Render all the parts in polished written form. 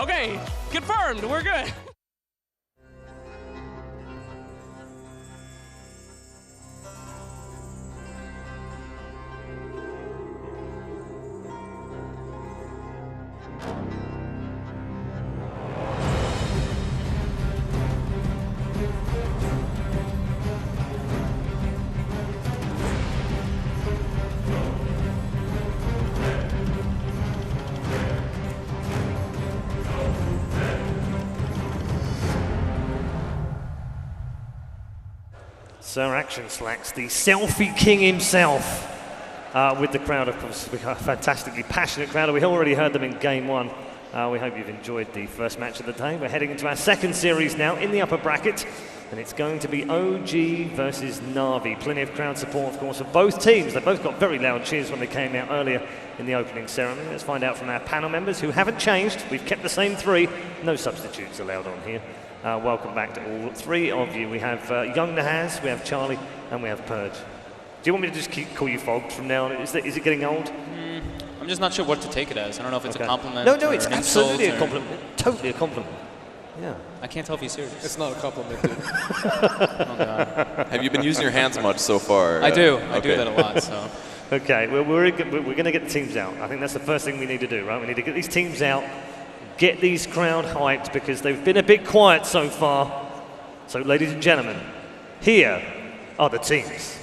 Okay, confirmed. We're good. Sir Action Slacks, the selfie king himself, with the crowd, of course. We have a fantastically passionate crowd. We already heard them in game one. We hope you've enjoyed the first match of the day. We're heading into our second series now in the upper bracket, and it's going to be OG versus Na'Vi. Plenty of crowd support, of course, for both teams. They both got very loud cheers when they came out earlier in the opening ceremony. Let's find out from our panel members who haven't changed. We've kept the same three. No substitutes allowed on here. Welcome back to all three of you. We have Young Nahaz, we have Charlie, and we have Purge. Do you want me to just call you Fogged from now on? Is it getting old? I'm just not sure what to take it as. I don't know if it's a compliment. No, it's absolutely a compliment. Totally a compliment. Yeah. I can't tell if he's serious. It's not a compliment, dude. Oh, God. Have you been using your hands much so far? I do. I do that a lot, so. Okay, we're going to get the teams out. I think that's the first thing we need to do, right? We need to get these teams out, get these crowd hyped, because they've been a bit quiet so far. So, ladies and gentlemen, here are the teams.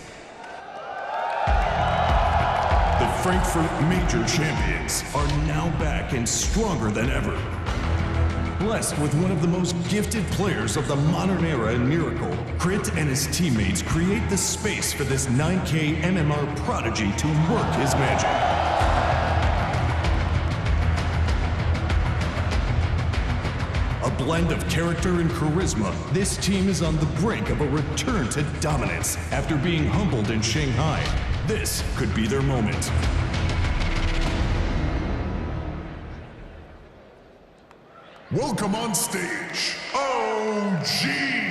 The Frankfurt Major champions are now back and stronger than ever. Blessed with one of the most gifted players of the modern era in Miracle, Crit and his teammates create the space for this 9K MMR prodigy to work his magic. A blend of character and charisma, this team is on the brink of a return to dominance after being humbled in Shanghai. This could be their moment. Welcome on stage, OG!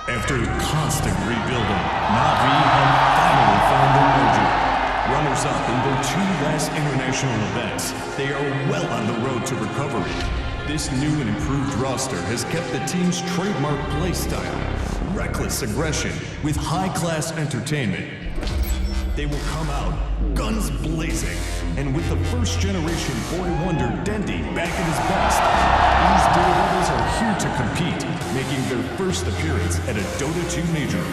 After constant rebuilding, Na'Vi have finally found their mojo. Runners-up in their two last international events, they are well on the road to recovery. This new and improved roster has kept the team's trademark play style, reckless aggression with high-class entertainment. They will come out guns blazing, and with the first-generation boy wonder Dendi back at his best, these Daredevils are here to compete, making their first appearance at a Dota 2 Major.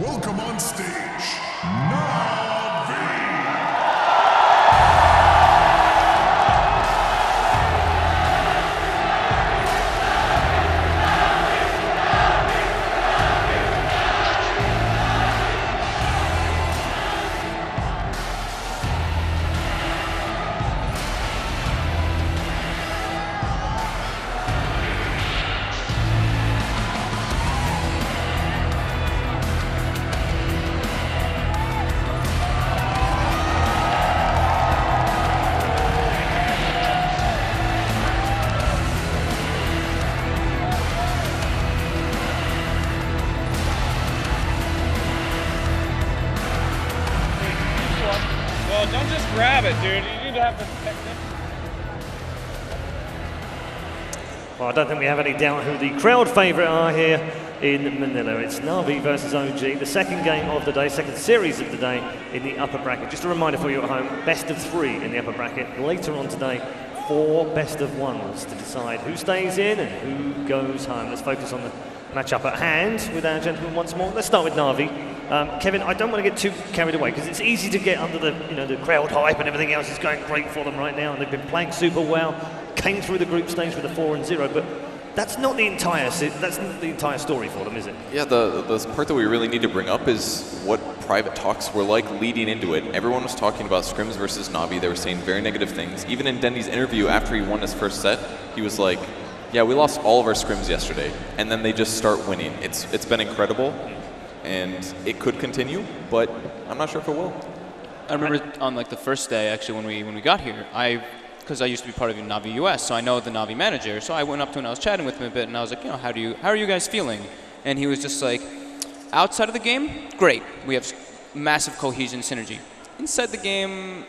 Welcome on stage, Na'Vi! Well, don't just grab it, dude. You need to have the technique. Well, I don't think we have any doubt who the crowd favourite are here in Manila. It's Na'Vi versus OG, the second game of the day, second series of the day in the upper bracket. Just a reminder for you at home, best of three in the upper bracket. Later on today, 4 best of ones to decide who stays in and who goes home. Let's focus on the matchup at hand with our gentlemen once more. Let's start with Na'Vi. Kevin, I don't want to get too carried away because it's easy to get under the crowd hype and everything else is going great for them right now, and they've been playing super well. Came through the group stage with a 4-0, but That's not the entire story for them, is it? Yeah, the part that we really need to bring up is what private talks were like leading into it. Everyone was talking about scrims versus Navi. They were saying very negative things. Even in Dendy's interview after he won his first set, he was like, yeah, we lost all of our scrims yesterday. And then they just start winning. It's been incredible, and it could continue, but I'm not sure if it will. I remember on like the first day, actually, when we got here, because I used to be part of Navi US, so I know the Navi manager. So I went up to him and I was chatting with him a bit, and I was like, how are you guys feeling? And he was just like, outside of the game, great. We have massive cohesion, synergy. Inside the game,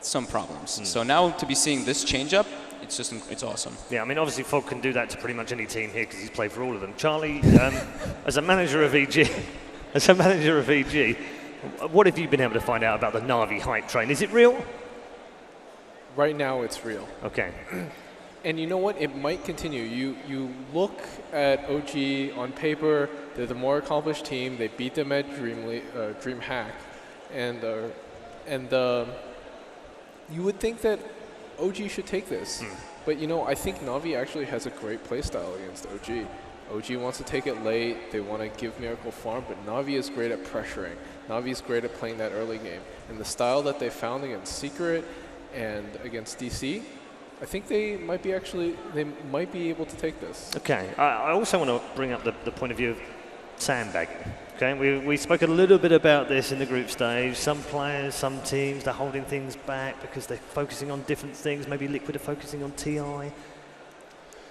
some problems. So now to be seeing this change up, it's awesome. Yeah, I mean, obviously Fog can do that to pretty much any team here because he's played for all of them. Charlie, as a manager of EG, what have you been able to find out about the Navi hype train? Is it real? Right now, it's real. Okay. And you know what? It might continue. You look at OG on paper. They're the more accomplished team. They beat them at DreamHack, and you would think that OG should take this. But I think Navi actually has a great playstyle against OG. OG wants to take it late. They want to give Miracle farm, but Navi is great at pressuring. Navi is great at playing that early game. And the style that they found against Secret and against DC, I think they might be able to take this. Okay. I also want to bring up the point of view of sandbagging. Okay. We spoke a little bit about this in the group stage. Some players, some teams, they're holding things back because they're focusing on different things. Maybe Liquid are focusing on TI.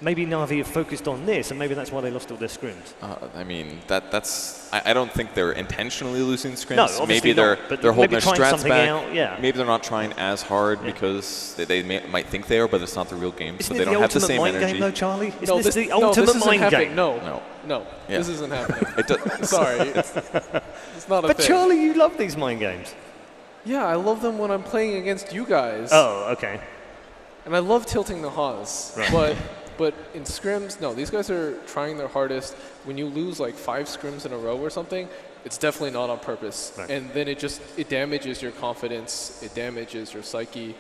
Maybe Navi have focused on this, and maybe that's why they lost all their scrims. I mean, I don't think they're intentionally losing scrims. No, obviously maybe they're not, holding their strats back. Out, yeah. Maybe they're not trying as hard because they might think they are, but it's not the real game, Isn't so they don't have the same mind energy. Game, though, Charlie? No, this the ultimate mind game? No. Yeah. This isn't happening. Sorry, it's not a But thing. Charlie, you love these mind games. Yeah, I love them when I'm playing against you guys. Oh, okay. And I love tilting the Haas, right. But in scrims, no, these guys are trying their hardest. When you lose like 5 scrims in a row or something, it's definitely not on purpose. Right. And then it damages your confidence, it damages your psyche.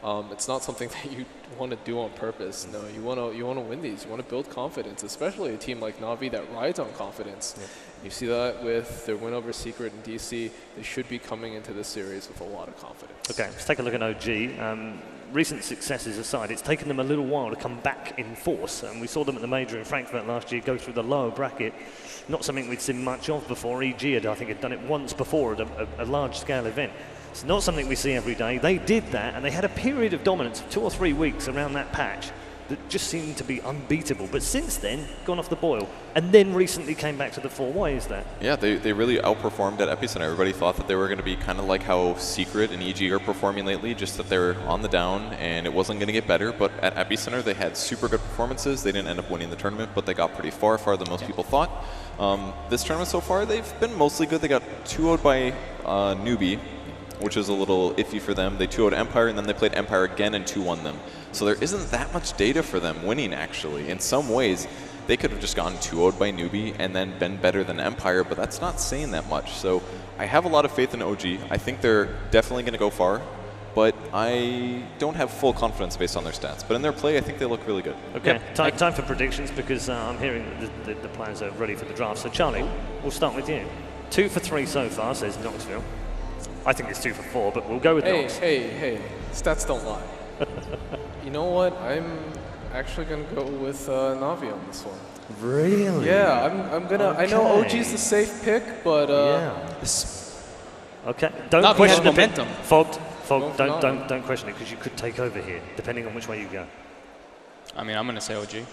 It's not something that you want to do on purpose. No, you want to win these. You want to build confidence, especially a team like Navi that rides on confidence. Yeah. You see that with their win over Secret and DC. They should be coming into this series with a lot of confidence. Okay, let's take a look at OG. Recent successes aside, it's taken them a little while to come back in force. And we saw them at the major in Frankfurt last year go through the lower bracket. Not something we'd seen much of before. EG I think, had done it once before at a large-scale event. It's not something we see every day. They did that, and they had a period of dominance of 2 or 3 weeks around that patch that just seemed to be unbeatable. But since then, gone off the boil, and then recently came back to the fore. Why is that? Yeah, they really outperformed at Epicenter. Everybody thought that they were going to be kind of like how Secret and EG are performing lately, just that they're on the down and it wasn't going to get better. But at Epicenter, they had super good performances. They didn't end up winning the tournament, but they got pretty farther than most people thought. This tournament so far, they've been mostly good. They got 2-0'd by Newbie, which is a little iffy for them. They 2-0'd Empire, and then they played Empire again and 2-1 them. So there isn't that much data for them winning, actually. In some ways, they could have just gotten 2-0'd by Newbie and then been better than Empire, but that's not saying that much. So I have a lot of faith in OG. I think they're definitely going to go far, but I don't have full confidence based on their stats. But in their play, I think they look really good. Okay, time for predictions, because I'm hearing that the players are ready for the draft. So Charlie, we'll start with you. 2 for 3 so far, says Knoxville. I think it's 2 for 4, but we'll go with Knox. Hey, stats don't lie. You know what? I'm actually going to go with Navi on this one. Really? Yeah, I'm going to... Okay. I know OG's the safe pick, but... Okay, don't question momentum. Fogged, don't question it, because you could take over here, depending on which way you go. I mean, I'm going to say OG.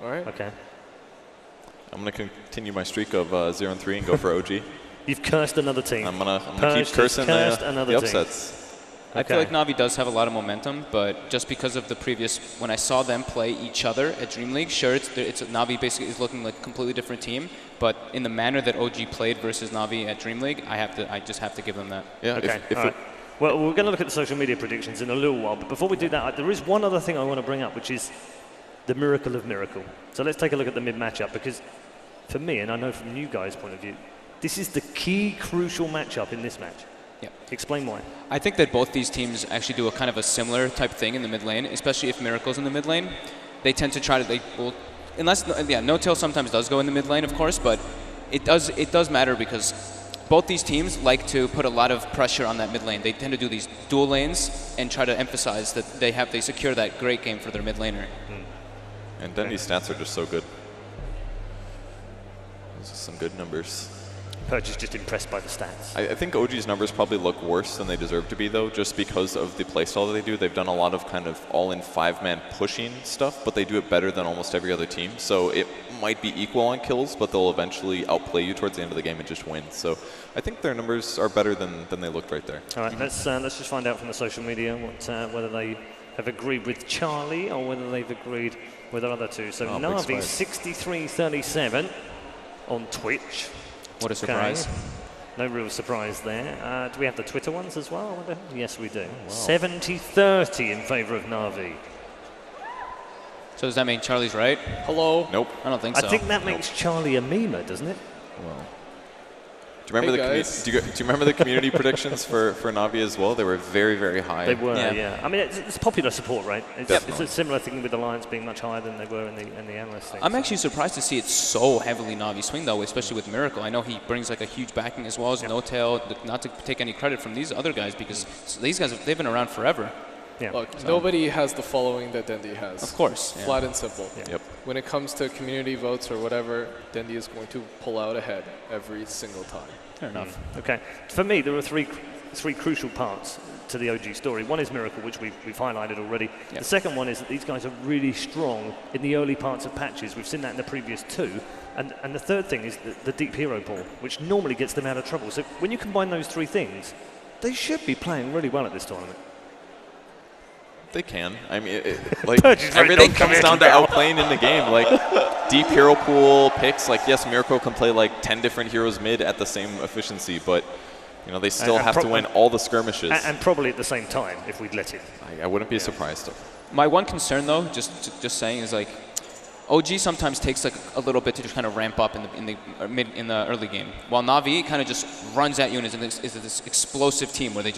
All right. Okay. I'm going to continue my streak of 0-3 and go for OG. You've cursed another team. I'm gonna keep cursing the upsets. I feel like Navi does have a lot of momentum, but just because of the previous, when I saw them play each other at Dream League, sure, it's Navi basically is looking like a completely different team, but in the manner that OG played versus Navi at Dream League, I just have to give them that. Yeah. Okay. Well, we're going to look at the social media predictions in a little while, but before we do that, there is one other thing I want to bring up, which is the miracle of Miracle. So let's take a look at the mid matchup, because for me, and I know from you guys' point of view, this is the key crucial matchup in this match. Yeah. Explain why. I think that both these teams actually do a kind of a similar type thing in the mid lane, especially if Miracle's in the mid lane. they tend to try to, No Tail sometimes does go in the mid lane, of course, but it does matter because both these teams like to put a lot of pressure on that mid lane. They tend to do these dual lanes and try to emphasize that they secure that great game for their mid laner. And Dendy's stats are just so good. Those are some good numbers. Purge is just impressed by the stats. I think OG's numbers probably look worse than they deserve to be, though, just because of the playstyle that they do. They've done a lot of kind of all-in 5-man pushing stuff, but they do it better than almost every other team. So it might be equal on kills, but they'll eventually outplay you towards the end of the game and just win. So I think their numbers are better than they looked right there. All right, let's just find out from the social media whether they have agreed with Charlie or whether they've agreed with the other two. So Na'Vi 63-37 on Twitch. What a surprise. Okay. No real surprise there. Do we have the Twitter ones as well? Yes, we do. Oh, wow. 70-30 in favour of Na'Vi. So does that mean Charlie's right? Hello? Nope. I don't think so. I think that makes Charlie a memer, doesn't it? Well. Do you remember do you remember the community predictions for Na'Vi as well? They were very, very high. They were, yeah. I mean, it's popular support, right? It's a similar thing with Alliance being much higher than they were in the analyst thing. I'm actually surprised to see it so heavily Na'Vi swing, though, especially with Miracle. I know he brings like a huge backing as well as No Tail. Not to take any credit from these other guys because these guys, they've been around forever. Yeah. Look, nobody has the following that Dendy has. Of course. Flat and simple. Yeah. Yep. When it comes to community votes or whatever, Dendy is going to pull out ahead every single time. Fair enough. Okay. For me, there are three crucial parts to the OG story. One is Miracle, which we've highlighted already. Yep. The second one is that these guys are really strong in the early parts of patches. We've seen that in the previous two. And the third thing is the deep hero pool, which normally gets them out of trouble. So when you combine those three things, they should be playing really well at this tournament. They can. I mean, everything comes down to outplaying in the game. Like, deep hero pool picks, like, yes, Miracle can play like 10 different heroes mid at the same efficiency, but, you know, they still have to win all the skirmishes. And probably at the same time, if we'd let it. I wouldn't be surprised. My one concern, though, just saying, is like, OG sometimes takes like a little bit to just kind of ramp up in the early game, while Na'Vi kind of just runs at you and is this explosive team where they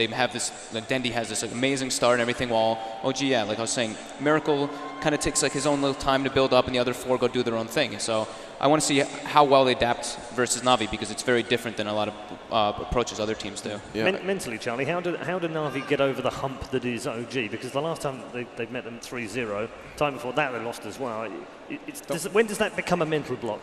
have this, like Dendy has this amazing start and everything, while OG, like I was saying, Miracle kind of takes like his own little time to build up and the other four go do their own thing. So I want to see how well they adapt versus Na'Vi because it's very different than a lot of approaches other teams do. Yeah. Mentally, Charlie, how do Na'Vi get over the hump that is OG? Because the last time they met them 3-0, time before that they lost as well. When does that become a mental block?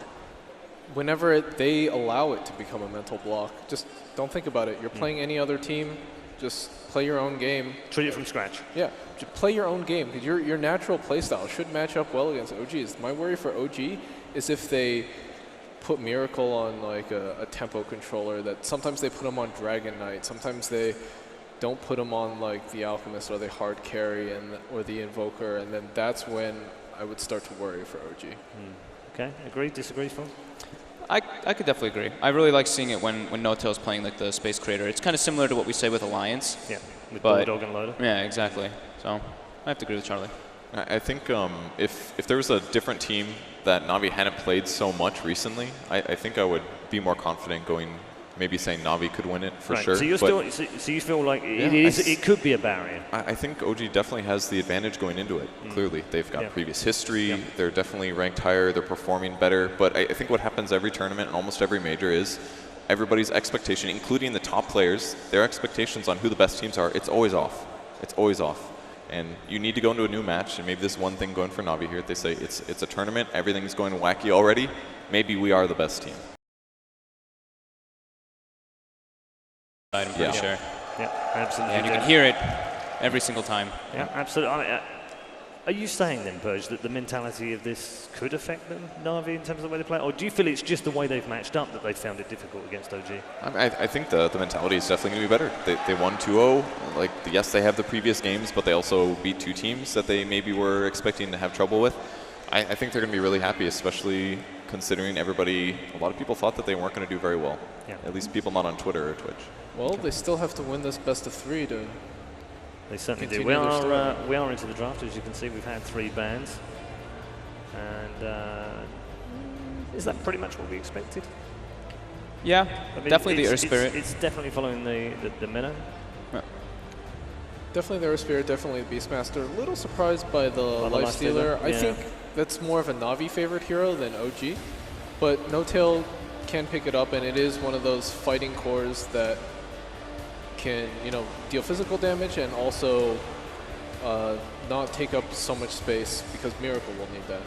Whenever they allow it to become a mental block, just don't think about it. You're playing any other team, just play your own game. Treat it from scratch. Yeah, just play your own game because your natural playstyle should match up well against OG's. My worry for OG is if they put Miracle on like a tempo controller, that sometimes they put him on Dragon Knight, sometimes they don't put him on like the Alchemist or the hard carry or the Invoker, and then that's when I would start to worry for OG. Okay, agree, disagree, Phil? I could definitely agree. I really like seeing it when No Tail's playing like the Space Creator. It's kind of similar to what we say with Alliance. Yeah, with Bulldog and Loader. Yeah, exactly. So I have to agree with Charlie. I think if there was a different team that Na'Vi hadn't played so much recently, I think I would be more confident going, maybe saying Na'Vi could win it for sure. So you're so you feel like it could be a barrier. I think OG definitely has the advantage going into it. Clearly, they've got previous history. They're definitely ranked higher. They're performing better. But I think what happens every tournament and almost every major is everybody's expectation, including the top players, their expectations on who the best teams are, it's always off. It's always off. And you need to go into a new match, and maybe this one thing going for Na'Vi here, they say it's a tournament, everything's going wacky already, maybe we are the best team. I'm pretty sure. Yeah, absolutely. And you can hear it every single time. Yeah, absolutely. Are you saying then, Purge, that the mentality of this could affect them, Na'Vi, in terms of the way they play? Or do you feel it's just the way they've matched up that they've found it difficult against OG? I think the mentality is definitely going to be better. They won 2-0. Like, yes, they have the previous games, but they also beat two teams that they maybe were expecting to have trouble with. I think they're going to be really happy, especially considering a lot of people thought that they weren't going to do very well. Yeah. At least people not on Twitter or Twitch. Well, they still have to win this best of 3 to... They certainly do. We are into the draft. As you can see, we've had 3 bans. And is that pretty much what we expected? Yeah, I mean, definitely the Earth Spirit. It's definitely following the meta. Yeah. Definitely the Air Spirit, definitely the Beastmaster. A little surprised by the Lifestealer. I think that's more of a Na'Vi favorite hero than OG, but No Tail can pick it up, and it is one of those fighting cores that can, you know, deal physical damage and also not take up so much space, because Miracle will need that.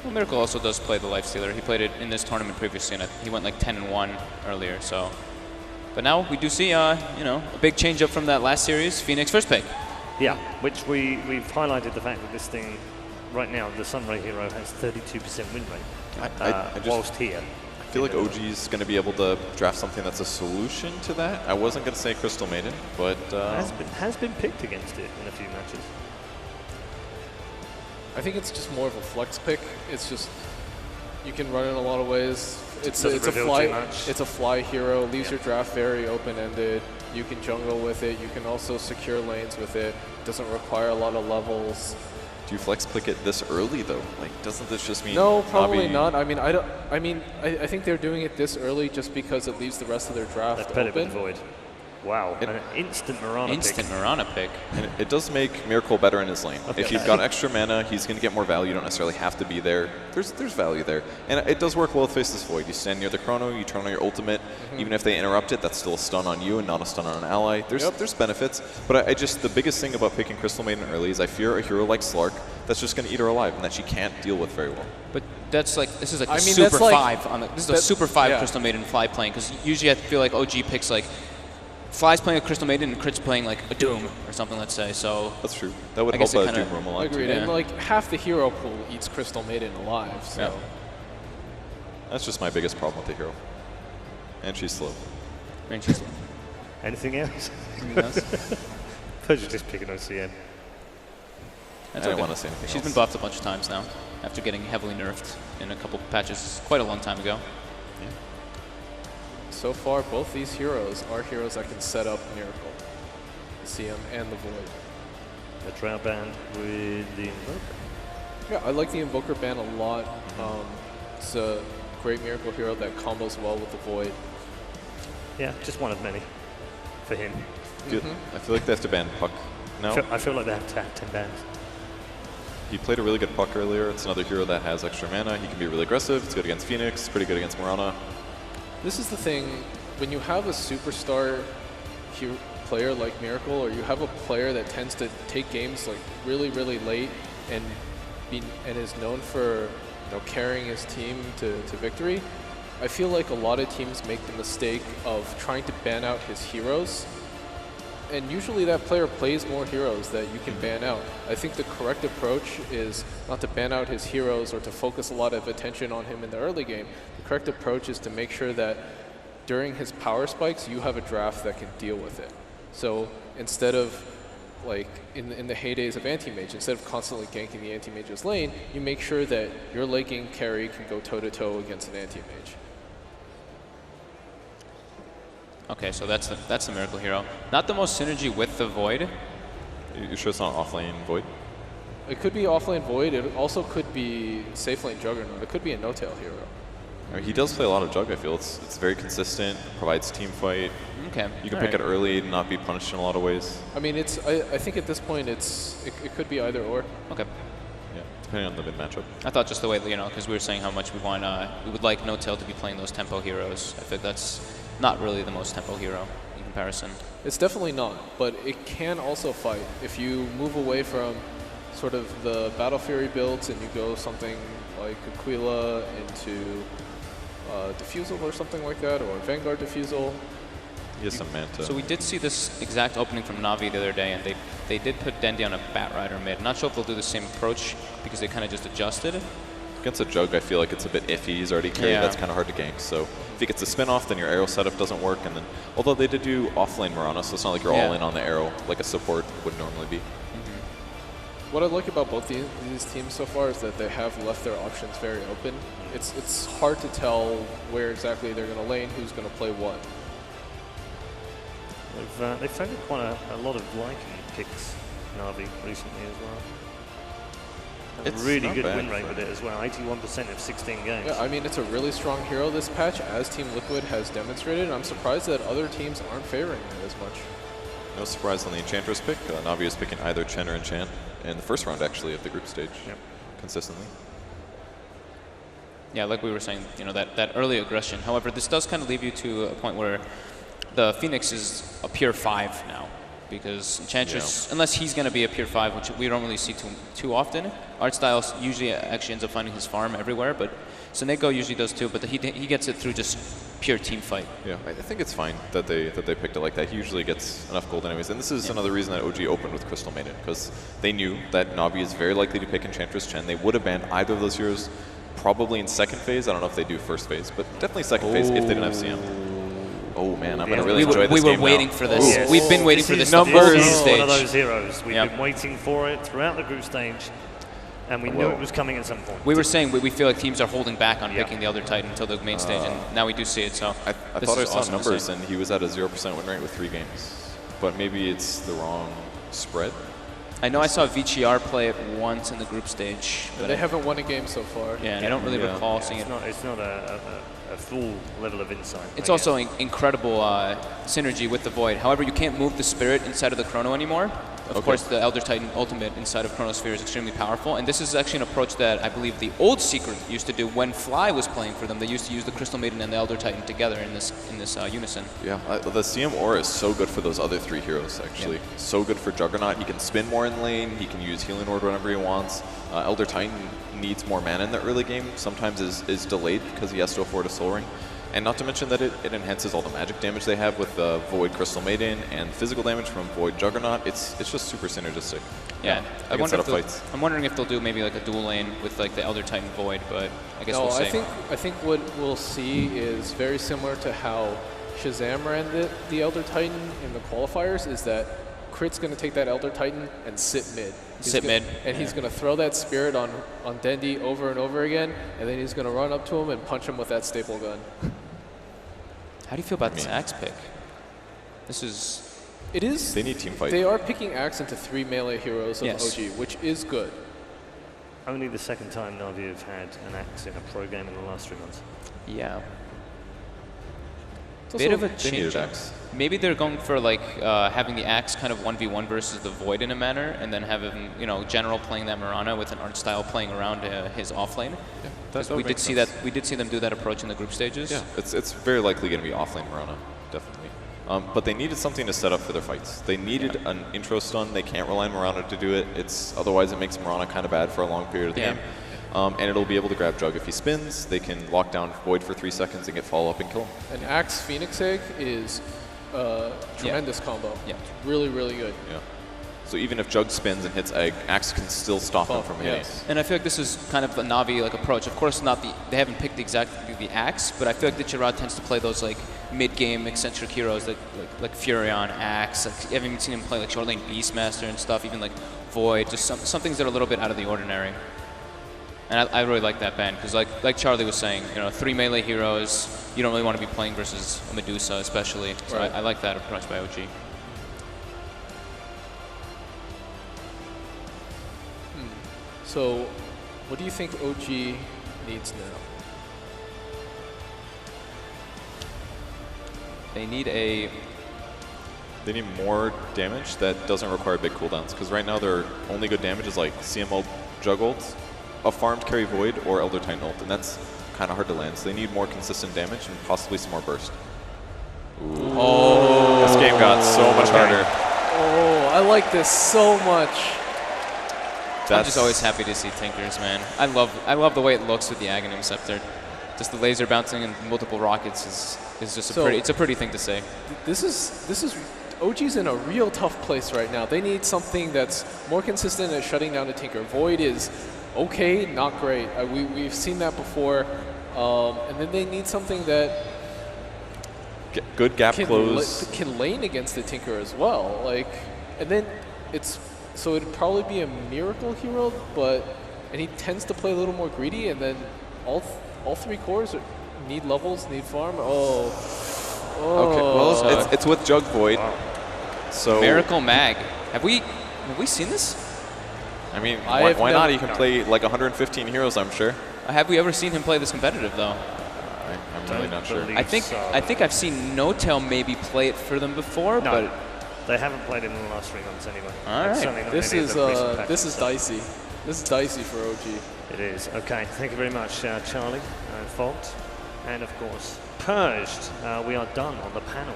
Well, Miracle also does play the Lifestealer. He played it in this tournament previously, and he went like 10-1 earlier. So, but now we do see, you know, a big change up from that last series. Phoenix first pick. Yeah, which we've highlighted the fact that this thing right now, the Sunray hero has 32% win rate. I whilst here. I feel like OG is going to be able to draft something that's a solution to that. I wasn't going to say Crystal Maiden, but has been picked against it in a few matches. I think it's just more of a flex pick. It's just, you can run in a lot of ways. It's a fly hero. Leaves your draft very open-ended. You can jungle with it. You can also secure lanes with it. Doesn't require a lot of levels. Do you flex pick it this early though? Like, doesn't this just mean no? Probably not. I mean, I think they're doing it this early just because it leaves the rest of their draft open. Void. Wow, an instant Mirana Instant Mirana pick. And it does make Miracle better in his lane. Okay. If you've got extra mana, he's going to get more value. You don't necessarily have to be there. There's value there. And it does work well with Faceless Void. You stand near the Chrono, you turn on your ultimate. Even if they interrupt it, that's still a stun on you and not a stun on an ally. There's benefits. But I just, the biggest thing about picking Crystal Maiden early is I fear a hero like Slark that's just going to eat her alive and that she can't deal with very well. But that's like, this is like a super 5 on the, this is a super 5 Crystal Maiden fly playing, because usually I feel like OG picks like Fly's playing a Crystal Maiden and Crit's playing like a Doom or something, let's say. So that's true. That would help a Doom roam a lot. Agreed. And like half the hero pool eats Crystal Maiden alive. So that's just my biggest problem with the hero. And she's slow. And she's slow. Anything else? Anything else? Those are just picking OCN. I don't want to say anything She's been buffed a bunch of times now after getting heavily nerfed in a couple patches quite a long time ago. Yeah. So far, both these heroes are heroes that can set up Miracle, the CM and the Void. The Drow band with the Invoker. Yeah, I like the Invoker band a lot. It's a great Miracle hero that combos well with the Void. Yeah, just one of many for him. I feel like they have to ban Puck now. I feel like they have to have 10 bans. He played a really good Puck earlier. It's another hero that has extra mana. He can be really aggressive. It's good against Phoenix, pretty good against Mirana. This is the thing, when you have a superstar player like Miracle, or you have a player that tends to take games like really, really late and is known for carrying his team to victory, I feel like a lot of teams make the mistake of trying to ban out his heroes. And usually that player plays more heroes that you can ban out. I think the correct approach is not to ban out his heroes or to focus a lot of attention on him in the early game. The correct approach is to make sure that during his power spikes, you have a draft that can deal with it. So instead of, like, in the heydays of anti-mage, instead of constantly ganking the anti-mage's lane, you make sure that your late game carry can go toe-to-toe against an anti-mage. Okay, so that's the Miracle hero. Not the most synergy with the Void. You sure it's not offlane Void? It could be offlane Void. It also could be safe lane Juggernaut. It could be a no-tail hero. I mean, he does play a lot of Jug, I feel. It's very consistent, provides team fight. Okay. You can pick it early and not be punished in a lot of ways. I mean, I think at this point it could be either or. Okay. Yeah, depending on the mid matchup. I thought just the way, because we were saying how much we would like No-Tail to be playing those tempo heroes. I think that's not really the most tempo hero in comparison. It's definitely not, but it can also fight. If you move away from sort of the Battle Fury builds and you go something like Aquila into Diffusal or something like that, or Vanguard Diffusal. He has some Manta. So we did see this exact opening from Na'Vi the other day, and they did put Dendi on a Bat Rider mid. Not sure if they'll do the same approach because they kind of just adjusted. Against a Jug, I feel like it's a bit iffy. He's already carried. That's kind of hard to gank. So if he gets a spin off, then your arrow setup doesn't work. And then, although they did do offlane Mirana, so it's not like you're all in on the arrow like a support would normally be. What I like about both these teams so far is that they have left their options very open. It's hard to tell where exactly they're going to lane, who's going to play what. They've found quite a lot of liking picks Na'Vi recently as well. It's a really good win rate with it as well, 81% of 16 games. Yeah, I mean, it's a really strong hero this patch, as Team Liquid has demonstrated. I'm surprised that other teams aren't favoring it as much. No surprise on the Enchantress pick. Navi is picking either Chen or Enchant in the first round, actually, of the group stage, consistently. Yeah, like we were saying, you know, that early aggression. However, this does kind of leave you to a point where the Phoenix is a pure 5 now. Because Enchantress, unless he's going to be a pure 5, which we don't really see too often, Art Styles usually actually ends up finding his farm everywhere, but Soneko usually does too, but he gets it through just pure team fight. Yeah, I think it's fine that they picked it like that. He usually gets enough gold anyways, and this is another reason that OG opened with Crystal Maiden, because they knew that Navi is very likely to pick Enchantress Chen. They would have banned either of those heroes probably in second phase. I don't know if they do first phase, but definitely second phase if they didn't have CM. Oh man, I'm gonna really enjoy this We were game waiting now. for this. Yes. We've been waiting for this This is stage. one of those heroes. We've been waiting for it throughout the group stage, and we knew it was coming at some point. We were saying we feel like teams are holding back on picking the Elder Titan until the main stage, and now we do see it. So I thought I saw numbers, and he was at a 0% win rate with 3 games, but maybe it's the wrong spread. I know I saw VGR play it once in the group stage, but they haven't won a game so far. Yeah, and I don't really recall seeing it. It's not a full level of insight. It's also incredible synergy with the Void. However, you can't move the Spirit inside of the Chrono anymore. Of course, the Elder Titan ultimate inside of Chronosphere is extremely powerful, and this is actually an approach that I believe the old Secret used to do when Fly was playing for them. They used to use the Crystal Maiden and the Elder Titan together in this unison. Yeah, the CM Aura is so good for those other 3 heroes, actually. So good for Juggernaut. He can spin more in lane, he can use Healing Ward whenever he wants. Elder Titan needs more mana in the early game, sometimes is delayed because he has to afford a Soul Ring. And not to mention that it enhances all the magic damage they have with the Void Crystal Maiden and physical damage from Void Juggernaut. It's just super synergistic. Yeah, I'm wondering if they'll do maybe like a dual lane with like the Elder Titan Void, but I guess we'll see. I think what we'll see is very similar to how Shazam ran the Elder Titan in the qualifiers, is that Crit's going to take that Elder Titan and sit mid. And he's going to throw that Spirit on Dendi over and over again, and then he's going to run up to him and punch him with that staple gun. How do you feel about this Axe pick? It is. They need team fight. They are picking Axe into 3 melee heroes of OG, which is good. Only the second time Navi have had an Axe in a pro game in the last 3 months. Yeah. Bit of a change. Maybe they're going for like having the Axe kind of 1v1 versus the Void in a manner, and then having General playing that Mirana with an Art Style playing around his offlane. Yeah, we did see that. We did see them do that approach in the group stages. Yeah, it's very likely going to be offlane Mirana, definitely. But they needed something to set up for their fights. They needed an intro stun. They can't rely on Mirana to do it. Otherwise it makes Mirana kind of bad for a long period of the game. And it'll be able to grab Jug if he spins. They can lock down Void for 3 seconds and get follow-up and kill him. An Axe Phoenix Egg is a tremendous combo. Yeah. Really, really good. Yeah. So even if Jug spins and hits Egg, Axe can still stop him from hitting. And I feel like this is kind of a Navi approach. Of course, they haven't picked exactly the Axe, but I feel like the Chirad tends to play those like mid-game eccentric heroes like Furion, Axe. Like, I haven't even seen him play like short lane Beastmaster and stuff. Even like Void, just some things that are a little bit out of the ordinary. And I really like that ban, because like Charlie was saying, 3 melee heroes, you don't really want to be playing versus a Medusa especially. So I like that approach by OG. So what do you think OG needs now? They need more damage that doesn't require big cooldowns, because right now their only good damage is like CML Jug ult, a farmed carry Void, or Elder Titan ult, and that's kind of hard to land. So they need more consistent damage and possibly some more burst. Ooh. Oh, this game got so much harder. Oh, I like this so much. I'm just always happy to see Tinkers, man. I love the way it looks with the Aghanim Scepter. Just the laser bouncing and multiple rockets is just it's a pretty thing to say. This is OG's in a real tough place right now. They need something that's more consistent at shutting down the Tinker. Void is okay, not great. We've seen that before. And then they need something that good gap close can lane against the Tinker as well. And then so it'd probably be a Miracle hero, and he tends to play a little more greedy, and then all 3 cores need levels, need farm. Okay, well, it's with Jug Void. So Miracle Mag. Have we seen this? I mean, why not? He can play like 115 heroes, I'm sure. Have we ever seen him play this competitive though? I'm really not sure. I think I've seen No Tail maybe play it for them before, but They haven't played in the last 3 months anyway. All right. Certainly not This any of is the recent patches. this is dicey. This is dicey for OG. It is. Okay, thank you very much, Charlie, Fault, and of course, Purged. We are done on the panel.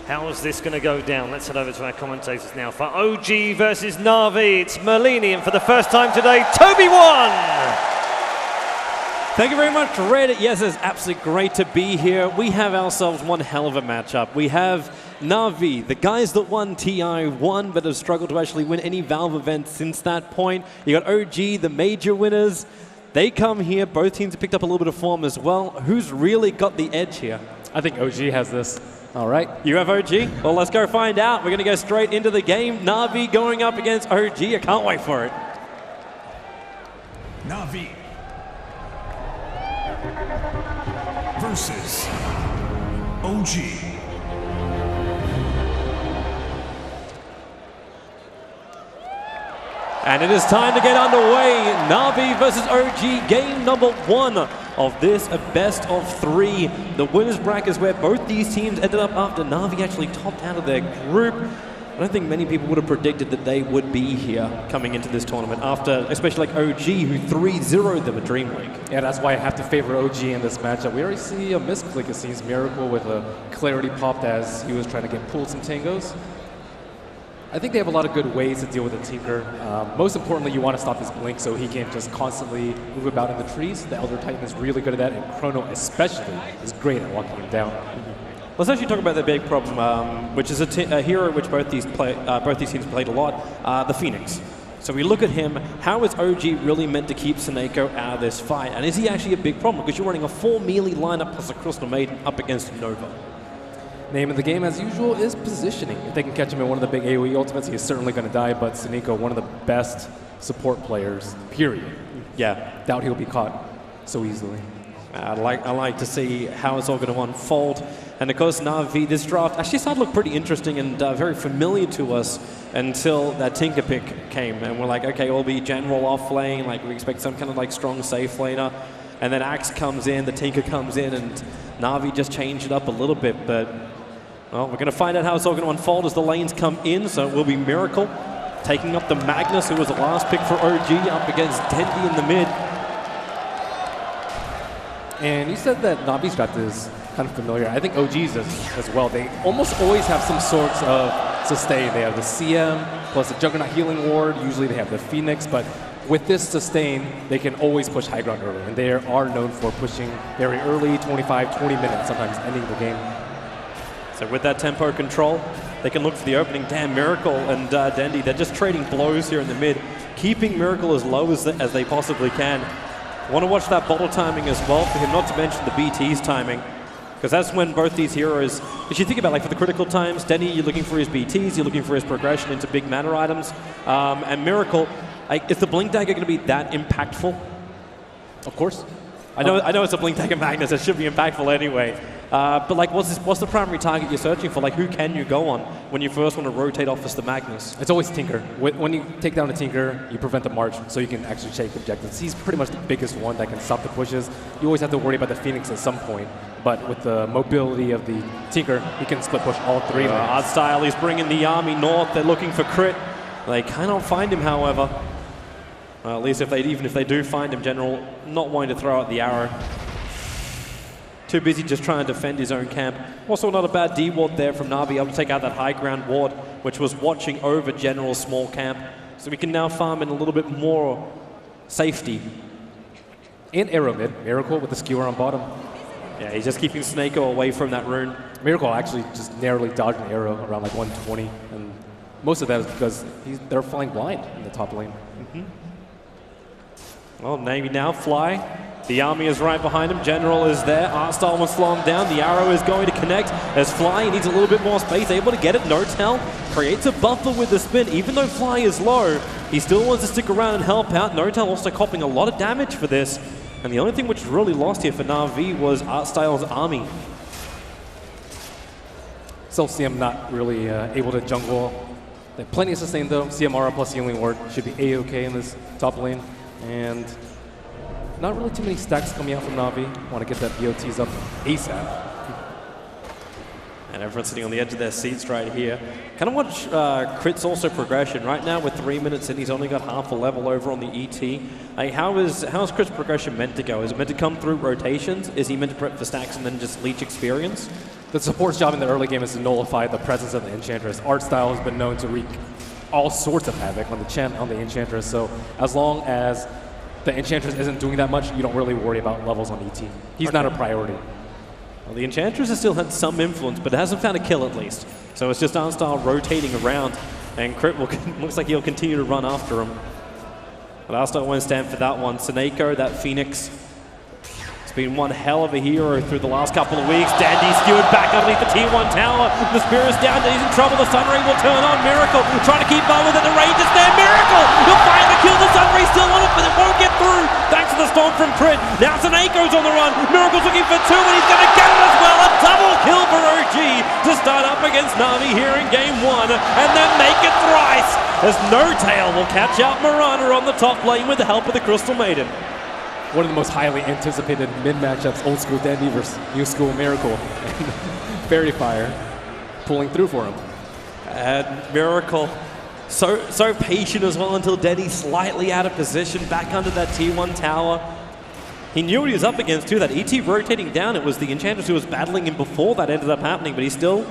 How is this going to go down? Let's head over to our commentators now. For OG versus Na'Vi, it's Merlini, and for the first time today, Toby won! Thank you very much, Red. Yes, it's absolutely great to be here. We have ourselves one hell of a matchup. We have Na'Vi, the guys that won TI1 but have struggled to actually win any Valve event since that point. You got OG, the major winners. They come here. Both teams have picked up a little bit of form as well. Who's really got the edge here? I think OG has this. All right. You have OG? Well, let's go find out. We're going to go straight into the game. Na'Vi going up against OG. I can't wait for it. Na'Vi versus OG. And it is time to get underway. Na'Vi versus OG, game number 1 of this best of 3. The winners bracket is where both these teams ended up after Na'Vi actually topped out of their group. I don't think many people would have predicted that they would be here coming into this tournament after, especially like OG, who 3-0'd them at Dream League. Yeah, that's why I have to favor OG in this matchup. We already see a misclick. It seems Miracle with a clarity popped as he was trying to get pulled some tangos. I think they have a lot of good ways to deal with the Tinker. Most importantly, you want to stop his blink so he can just constantly move about in the trees. The Elder Titan is really good at that, and Chrono especially is great at locking him down. Let's actually talk about the big problem, which is a hero which both these teams played a lot, the Phoenix. So we look at him, how is OG really meant to keep Seneko out of this fight? And is he actually a big problem? Because you're running a 4 melee lineup plus a Crystal Maiden up against Nova. Name of the game, as usual, is positioning. If they can catch him in one of the big AoE ultimates, he is certainly going to die, but Seneko, one of the best support players, period. Yeah. Doubt he'll be caught so easily. I like to see how it's all going to unfold. And of course, Na'Vi, this draft actually started to look pretty interesting and very familiar to us until that Tinker pick came. And we're like, okay, we'll be general off lane, like we expect some kind of like strong safe laner. And then Axe comes in, the Tinker comes in, and Na'Vi just changed it up a little bit. But, well, we're going to find out how it's all going to unfold as the lanes come in. So it will be Miracle taking up the Magnus, who was the last pick for OG, up against Dendy in the mid. And you said that Na'Vi's draft is kind of familiar. I think OG's as well. They almost always have some sorts of sustain. They have the CM plus the Juggernaut Healing Ward. Usually they have the Phoenix, but with this sustain, they can always push high ground early. And they are known for pushing very early, 25, 20 minutes, sometimes ending the game. So with that tempo control, they can look for the opening. Damn, Miracle and Dendy, they're just trading blows here in the mid, keeping Miracle as low as they possibly can. Want to watch that bottle timing as well for him, not to mention the BT's timing, because that's when both these heroes, if you think about like for the critical times, Denny, you're looking for his BTs, you're looking for his progression into big mana items, and Miracle, is the Blink Dagger going to be that impactful? Of course. I know it's a Blink Dagger Magnus, it should be impactful anyway. But like, what's the primary target you're searching for? Like, who can you go on when you first want to rotate off as the Magnus? It's always Tinker. When you take down a Tinker, you prevent the march, so you can actually take objectives. He's pretty much the biggest one that can stop the pushes. You always have to worry about the Phoenix at some point, but with the mobility of the Tinker, he can split push all 3 lanes. Art Style, he's bringing the army north. They're looking for crit. They cannot find him, however. At least even if they do find him, General not wanting to throw out the arrow. Too busy just trying to defend his own camp. Also not a bad D ward there from Na'Vi, able to take out that high ground ward, which was watching over General's small camp. So we can now farm in a little bit more safety. And arrow mid, Miracle with the skewer on bottom. Yeah, he's just keeping Seneko away from that rune. Miracle actually just narrowly dodged an arrow around like 120, and most of that is because they're flying blind in the top lane. Well, maybe now Fly. The army is right behind him. General is there. Artstyle will slow him down. The arrow is going to connect as Fly needs a little bit more space. Able to get it. No-Tell creates a buffer with the spin. Even though Fly is low, he still wants to stick around and help out. No-Tell also copping a lot of damage for this. And the only thing which really lost here for Na'Vi was Artstyle's army. Self-CM not really able to jungle. They have plenty of sustain though. CMR plus Healing Ward should be A-okay in this top lane. And not really too many stacks coming out from Na'Vi. Want to get that BOTs up ASAP. And everyone's sitting on the edge of their seats right here. Kind of watch Crit's also progression. Right now, with 3 minutes in, he's only got half a level over on the ET. How is Crit's progression meant to go? Is it meant to come through rotations? Is he meant to prep for stacks and then just leech experience? The support's job in the early game is to nullify the presence of the Enchantress. Art style has been known to wreak all sorts of havoc on the Enchantress, so as long as the Enchantress isn't doing that much, you don't really worry about levels on ET. He's not a priority. Well, the Enchantress has still had some influence, but it hasn't found a kill at least. So it's just Art style rotating around, and Crit looks like he'll continue to run after him. But Art style won't stand for that one. Seneko, that Phoenix, it's been one hell of a hero through the last couple of weeks. Dandy skewered back underneath the T1 tower. The Spear is down. He's in trouble. The Sunray will turn on. Miracle trying to keep up with it. The range is there. Miracle! He'll find the kill. The Sunray still on it, but it won't get through. Thanks to the storm from Crit. Now Seneko's on the run. Miracle's looking for two, and he's going to get it as well. A double kill for OG to start up against Na'Vi here in game one, and then make it thrice as No-Tail will catch out Marana on the top lane with the help of the Crystal Maiden. One of the most highly anticipated mid-matchups, old school Dandy versus new school Miracle. And Fairy Fire pulling through for him. And Miracle, so patient as well until Dandy slightly out of position, back under that T1 tower. He knew what he was up against too, that ET rotating down. It was the Enchantress who was battling him before that ended up happening, but he still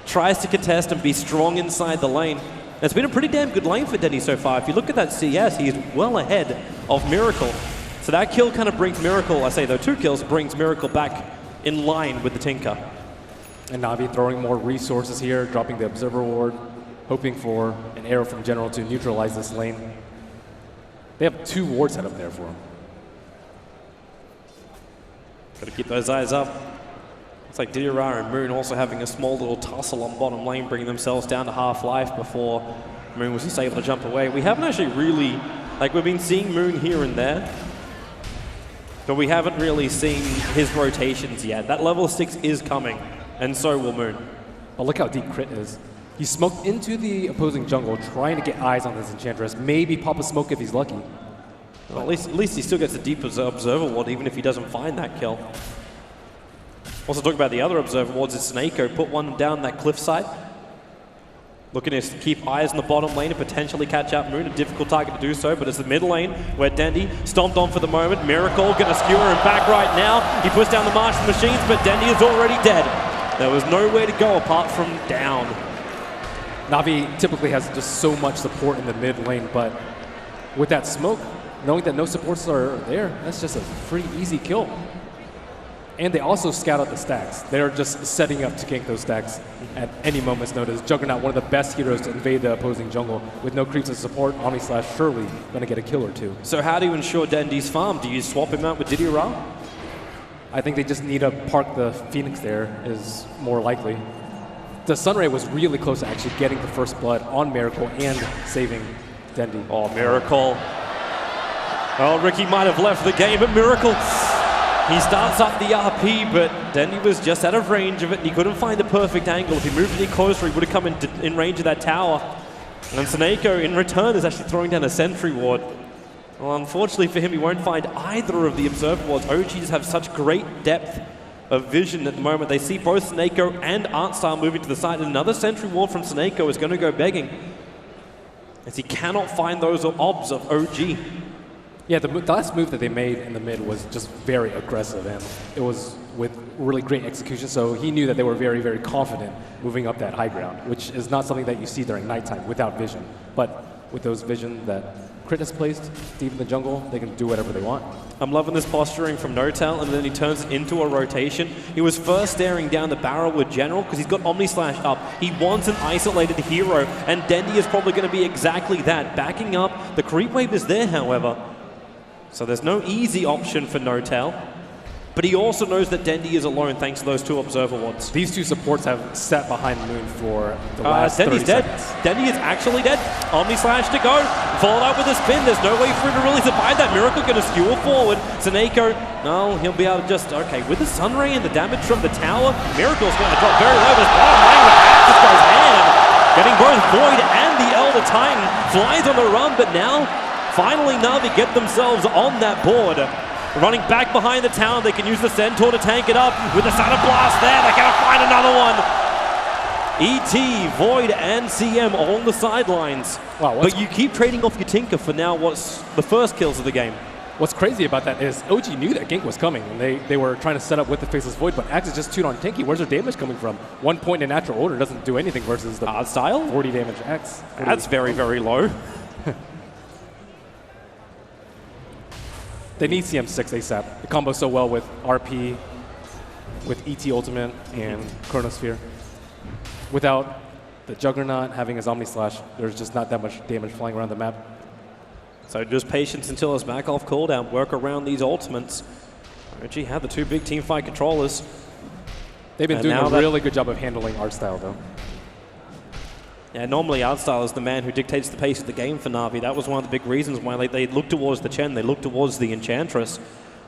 tries to contest and be strong inside the lane. It's been a pretty damn good lane for Dandy so far. If you look at that CS, he's well ahead of Miracle. So that kill kind of brings Miracle, I say though, 2 kills brings Miracle back in line with the Tinker. And Na'Vi throwing more resources here, dropping the Observer Ward, hoping for an arrow from General to neutralize this lane. They have 2 wards set up there for him. Got to keep those eyes up. Looks like Didira and Moon also having a small little tussle on bottom lane, bringing themselves down to half-life before Moon was just able to jump away. We haven't actually really, like we've been seeing Moon here and there, but we haven't really seen his rotations yet. That level 6 is coming, and so will Moon. But look how deep Crit is. He smoked into the opposing jungle, trying to get eyes on this Enchantress. Maybe pop a smoke if he's lucky. Well, at least he still gets a deep observer ward, even if he doesn't find that kill. Also talking about the other observer wards, is Seneko put one down that cliffside. Looking to keep eyes on the bottom lane and potentially catch out Moon. A difficult target to do so, but it's the mid lane where Dandy stomped on for the moment. Miracle going to skewer him back right now. He puts down the Martian machines, but Dandy is already dead. There was nowhere to go apart from down. Na'Vi typically has just so much support in the mid lane, but with that smoke, knowing that no supports are there, that's just a pretty easy kill. And they also scout out the stacks. They're just setting up to gank those stacks at any moment's notice. Juggernaut, one of the best heroes to invade the opposing jungle. With no creeps of support, Omni Slash surely going to get a kill or 2. So how do you ensure Dandy's farm? Do you swap him out with Didira? I think they just need to park the Phoenix there is more likely. The Sunray was really close to actually getting the first blood on Miracle and saving Dandy. Oh, Miracle. Well, Ricky might have left the game, but Miracle, he starts up the RP, but Dandy was just out of range of it, and he couldn't find the perfect angle. If he moved any closer, he would have come in range of that tower. And Seneko, in return, is actually throwing down a sentry ward. Well, unfortunately for him, he won't find either of the observer wards. OG just have such great depth of vision at the moment. They see both Seneko and Artstar moving to the side, and another sentry ward from Seneko is going to go begging, as he cannot find those obs of OG. Yeah, the last move that they made in the mid was just very aggressive, and it was with really great execution, so he knew that they were very, very confident moving up that high ground, which is not something that you see during nighttime without vision. But with those vision that Crit has placed deep in the jungle, they can do whatever they want. I'm loving this posturing from No-Tail, and then he turns into a rotation. He was first staring down the barrel with General because he's got Omni Slash up. He wants an isolated hero, and Dandy is probably going to be exactly that. Backing up, the creep wave is there, however. So there's no easy option for No-Tail. But he also knows that Dandy is alone thanks to those 2 observer wards. These 2 supports have sat behind Moon for the last 30 dead. seconds. Dandy is actually dead. Omni Slash to go. Followed up with a spin. There's no way for him to really survive that. Miracle going to skewer forward. Seneko, no, he'll be able to just, okay, with the Sunray and the damage from the tower, Miracle's going to drop very low. This bottom lane with just goes ham. Getting both Void and the Elder Titan. Flies on the run, but now finally Na'Vi get themselves on that board. running back behind the tower. They can use the Centaur to tank it up with the Saturn Blast there. They're going to find another one. ET, Void, and CM all on the sidelines. Wow, but you keep trading off your Tinker for now what's the first kills of the game. What's crazy about that is OG knew that gank was coming, and they were trying to set up with the Faceless Void, but Axe is just 2'd on Tinky. Where's their damage coming from? 1 point in natural order doesn't do anything versus the Art style? 40 damage Axe. That's very, very low. They need CM6 ASAP. It combos so well with RP, with ET Ultimate, and Chronosphere. Without the Juggernaut having his Omni Slash, there's just not that much damage flying around the map. So just patience until his back off cooldown, work around these ultimates. OG had the 2 big team fight controllers. They've been doing a really good job of handling art style, though. Yeah, normally art style is the man who dictates the pace of the game for Na'Vi. That was one of the big reasons why they looked towards the Chen, they looked towards the Enchantress.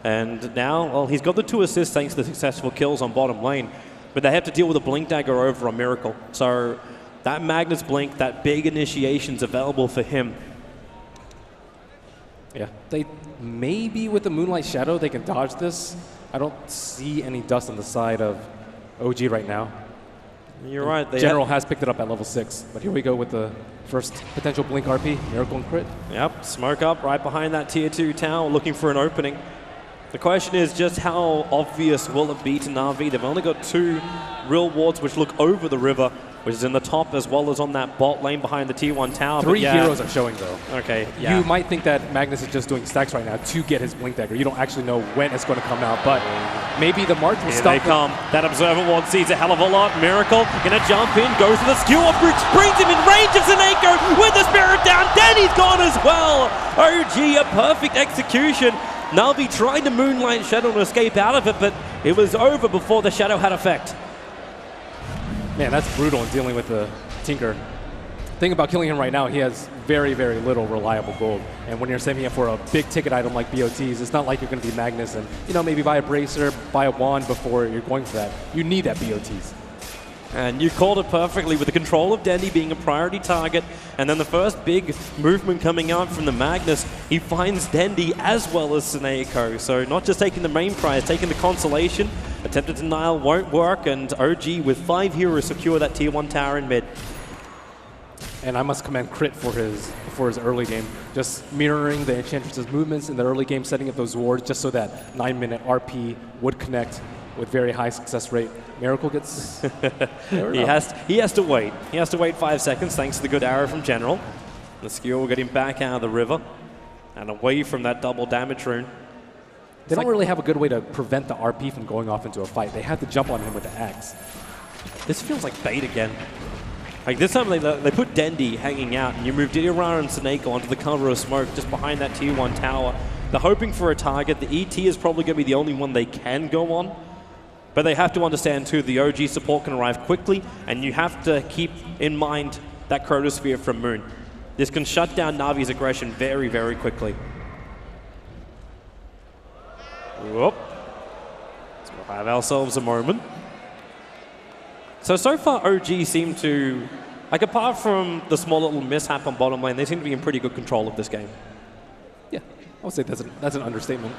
And now, well, he's got the 2 assists thanks to the successful kills on bottom lane. But they have to deal with a Blink Dagger over on Miracle. So that Magnus Blink, that big initiation's available for him. Yeah, they maybe with the Moonlight Shadow they can dodge this. I don't see any dust on the side of OG right now. You're right. General has picked it up at level 6, but here we go with the first potential Blink RP, Miracle and Crit. Yep, smoke up right behind that tier 2 tower, looking for an opening. The question is just how obvious will it be to Na'Vi? They've only got 2 real wards which look over the river, which is in the top as well as on that bot lane behind the tier 1 tower. 3 heroes are showing though. Okay, yeah. You might think that Magnus is just doing stacks right now to get his Blink Dagger. You don't actually know when it's going to come out, but maybe the March will stop. Here they come. That Observer Ward sees a hell of a lot. Miracle gonna jump in, goes to the skewer bridge, brings him in range of Zaneko with the Spirit down. Danny's gone as well. OG, a perfect execution. Na'Vi tried to Moonlight Shadow to escape out of it, but it was over before the Shadow had effect. Man, that's brutal in dealing with the Tinker. Thing about killing him right now, he has very, very little reliable gold. And when you're saving it for a big ticket item like BOTs, it's not like you're going to be Magnus and, you know, maybe buy a Bracer, buy a Wand before you're going for that. You need that BOTs. And you called it perfectly with the control of Dendy being a priority target, and then the first big movement coming out from the Magnus, he finds Dendy as well as Suneiko. So not just taking the main prize, taking the consolation. Attempted denial won't work, and OG with 5 heroes secure that tier 1 tower in mid. And I must commend Crit for his early game. Just mirroring the Enchantress's movements in the early game, setting up those wards just so that 9-minute RP would connect with very high success rate. Miracle gets... he has to wait. He has to wait 5 seconds thanks to the good arrow from General. The skewer will get him back out of the river and away from that double damage rune. They don't really have a good way to prevent the RP from going off into a fight. They have to jump on him with the axe. This feels like bait again. Like this time they put Dendy hanging out and you move Didiarara and Suneiko onto the cover of smoke just behind that tier 1 tower. They're hoping for a target. The ET is probably going to be the only one they can go on. But they have to understand too, the OG support can arrive quickly and you have to keep in mind that Chronosphere from Moon. This can shut down Na'Vi's aggression very, very quickly. Whoop. So we'll have ourselves a moment. So far OG seem to, like apart from the small little mishap on bottom lane, they seem to be in pretty good control of this game. Yeah, I would say that's an understatement.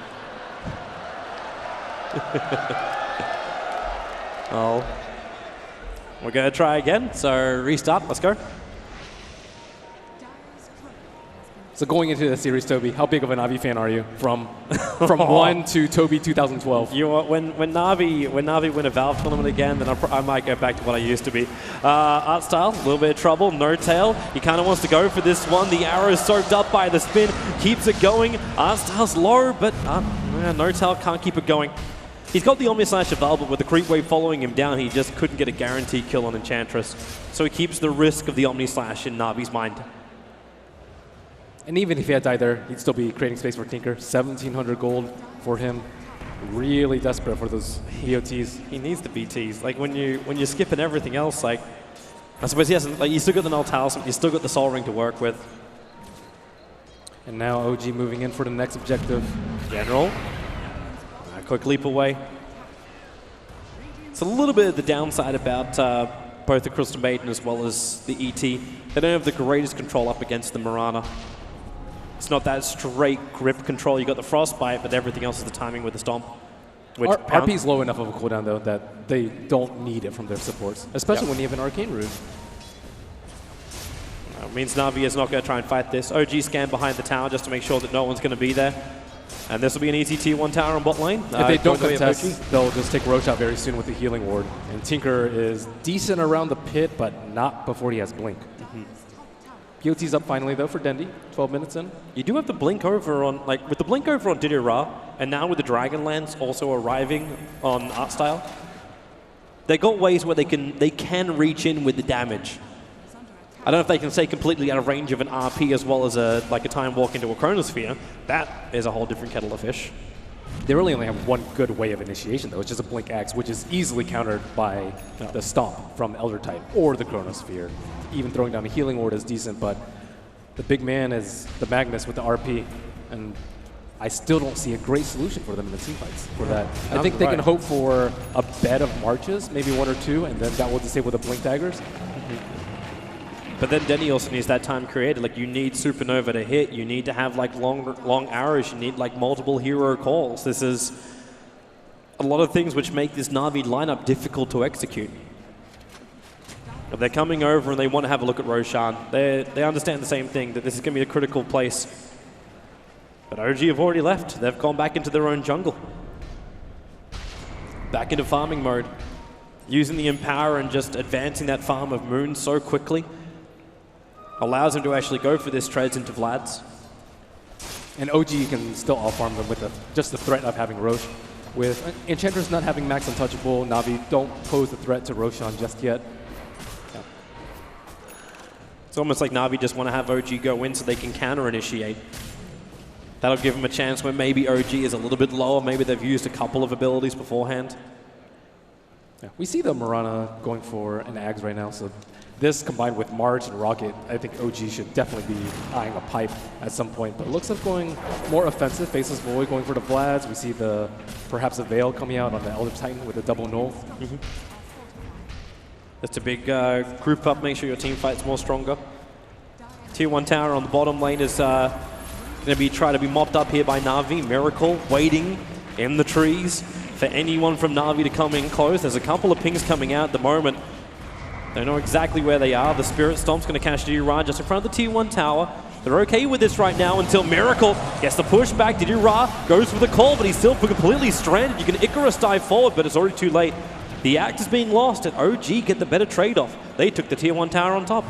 Oh, we're going to try again. So restart, let's go. So going into the series, Toby, how big of an Na'Vi fan are you? From 1 to Toby 2012. You know, when Na'Vi win a Valve tournament again, then I might go back to what I used to be. Art style, a little bit of trouble. No tail. He kind of wants to go for this one. The arrow is soaked up by the spin. Keeps it going. Art style's low, but no tail can't keep it going. He's got the Omni Slash available with the creep wave following him down. He just couldn't get a guaranteed kill on Enchantress. So he keeps the risk of the Omni Slash in Na'Vi's mind. And even if he had died there, he'd still be creating space for Tinker. 1,700 gold for him. Really desperate for those BOTs. He needs the BTs. Like when you're skipping everything else, like I suppose he hasn't. Like you still got the Null Talisman, you still got the Soul Ring to work with. And now OG moving in for the next objective. General, a quick leap away. It's a little bit of the downside about both the Crystal Maiden as well as the ET. They don't have the greatest control up against the Mirana. It's not that straight grip control. You got the frostbite, but everything else is the timing with the stomp. Which RP's low enough of a cooldown, though, that they don't need it from their supports, especially when you have an Arcane Root. Means Na'Vi is not going to try and fight this. OG scan behind the tower just to make sure that no one's going to be there. And this will be an easy T1 tower on bot lane. If they don't contest, they'll just take Roche out very soon with the healing ward. And Tinker is decent around the pit, but not before he has Blink. POT's up finally, though, for Dendi, 12 minutes in. You do have the Blink over on, like, with the Blink over on Didier Ra, and now with the Dragonlance also arriving on Artstyle, they got ways where they can reach in with the damage. I don't know if they can stay completely out of range of an RP as well as a Time Walk into a Chronosphere. That is a whole different kettle of fish. They really only have one good way of initiation, though. It's just a Blink Axe, which is easily countered by the Stomp from Elder type or the Chronosphere. Even throwing down a Healing Ward is decent, but the big man is the Magnus with the RP, and I still don't see a great solution for them in the team fights for that. I think they can hope for a bed of marches, maybe 1 or 2, and then that will disable the Blink Daggers. But then Denny also needs that time created. Like, you need Supernova to hit. You need to have like long arrows. You need like multiple hero calls. This is a lot of things which make this Na'Vi lineup difficult to execute. But they're coming over and they want to have a look at Roshan. They understand the same thing, that this is going to be a critical place. But OG have already left. They've gone back into their own jungle. Back into farming mode. Using the Empower and just advancing that farm of Moon so quickly allows him to actually go for this trades into Vlad's. And OG can still off-farm them with just the threat of having Roche. With Enchantress not having max untouchable, Na'Vi don't pose the threat to Roshan just yet. Yeah. It's almost like Na'Vi just want to have OG go in so they can counter-initiate. That'll give them a chance when maybe OG is a little bit lower. Maybe they've used a couple of abilities beforehand. Yeah. We see the Mirana going for an Ags right now, so this combined with March and Rocket, I think OG should definitely be eyeing a pipe at some point. But it looks like going more offensive. Faceless Void going for the Vlads. We see perhaps a Veil coming out on the Elder Titan with a double null. That's a big group up. Make sure your team fight's more stronger. Tier 1 tower on the bottom lane is going to try to be mopped up here by Na'Vi. Miracle waiting in the trees for anyone from Na'Vi to come in close. There's a couple of pings coming out at the moment. They know exactly where they are. The Spirit Stomp's going to catch Didier just in front of the Tier 1 tower. They're okay with this right now until Miracle gets the push back. Didier goes for the call, but he's still completely stranded. You can Icarus dive forward, but it's already too late. The act is being lost, and OG get the better trade-off. They took the Tier 1 tower on top.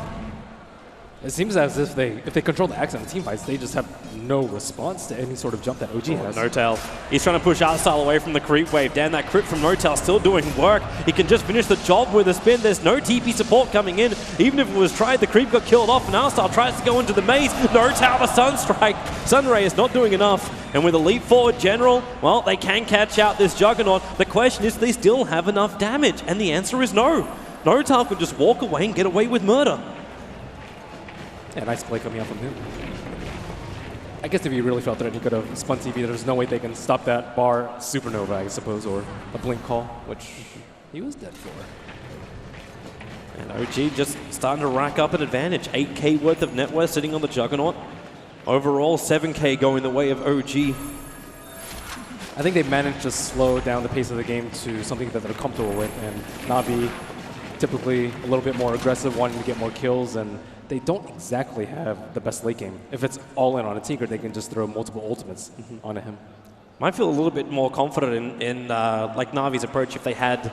It seems as if they control the axe on the team fights, they just have no response to any sort of jump that OG has. Notel. He's trying to push Artstyle away from the creep wave. Damn, that crit from Notel still doing work. He can just finish the job with a spin. There's no TP support coming in. Even if it was tried, the creep got killed off, and Artstyle tries to go into the maze. Notel, the Sunstrike. Sunray is not doing enough. And with a leap forward general, well, they can catch out this Juggernaut. The question is, do they still have enough damage? And the answer is no. Notel can just walk away and get away with murder. Yeah, nice play coming out from him. I guess if he really felt threatened, he could have spun TV. There's no way they can stop that bar Supernova, I suppose, or a Blink call, which he was dead for. And OG just starting to rack up an advantage. 8K worth of net worth sitting on the Juggernaut. Overall, 7K going the way of OG. I think they've managed to slow down the pace of the game to something that they're comfortable with, and Na'Vi typically a little bit more aggressive, wanting to get more kills, and they don't exactly have the best late game. If it's all in on a Tinker, they can just throw multiple ultimates onto him. Might feel a little bit more confident in like Na'Vi's approach if they had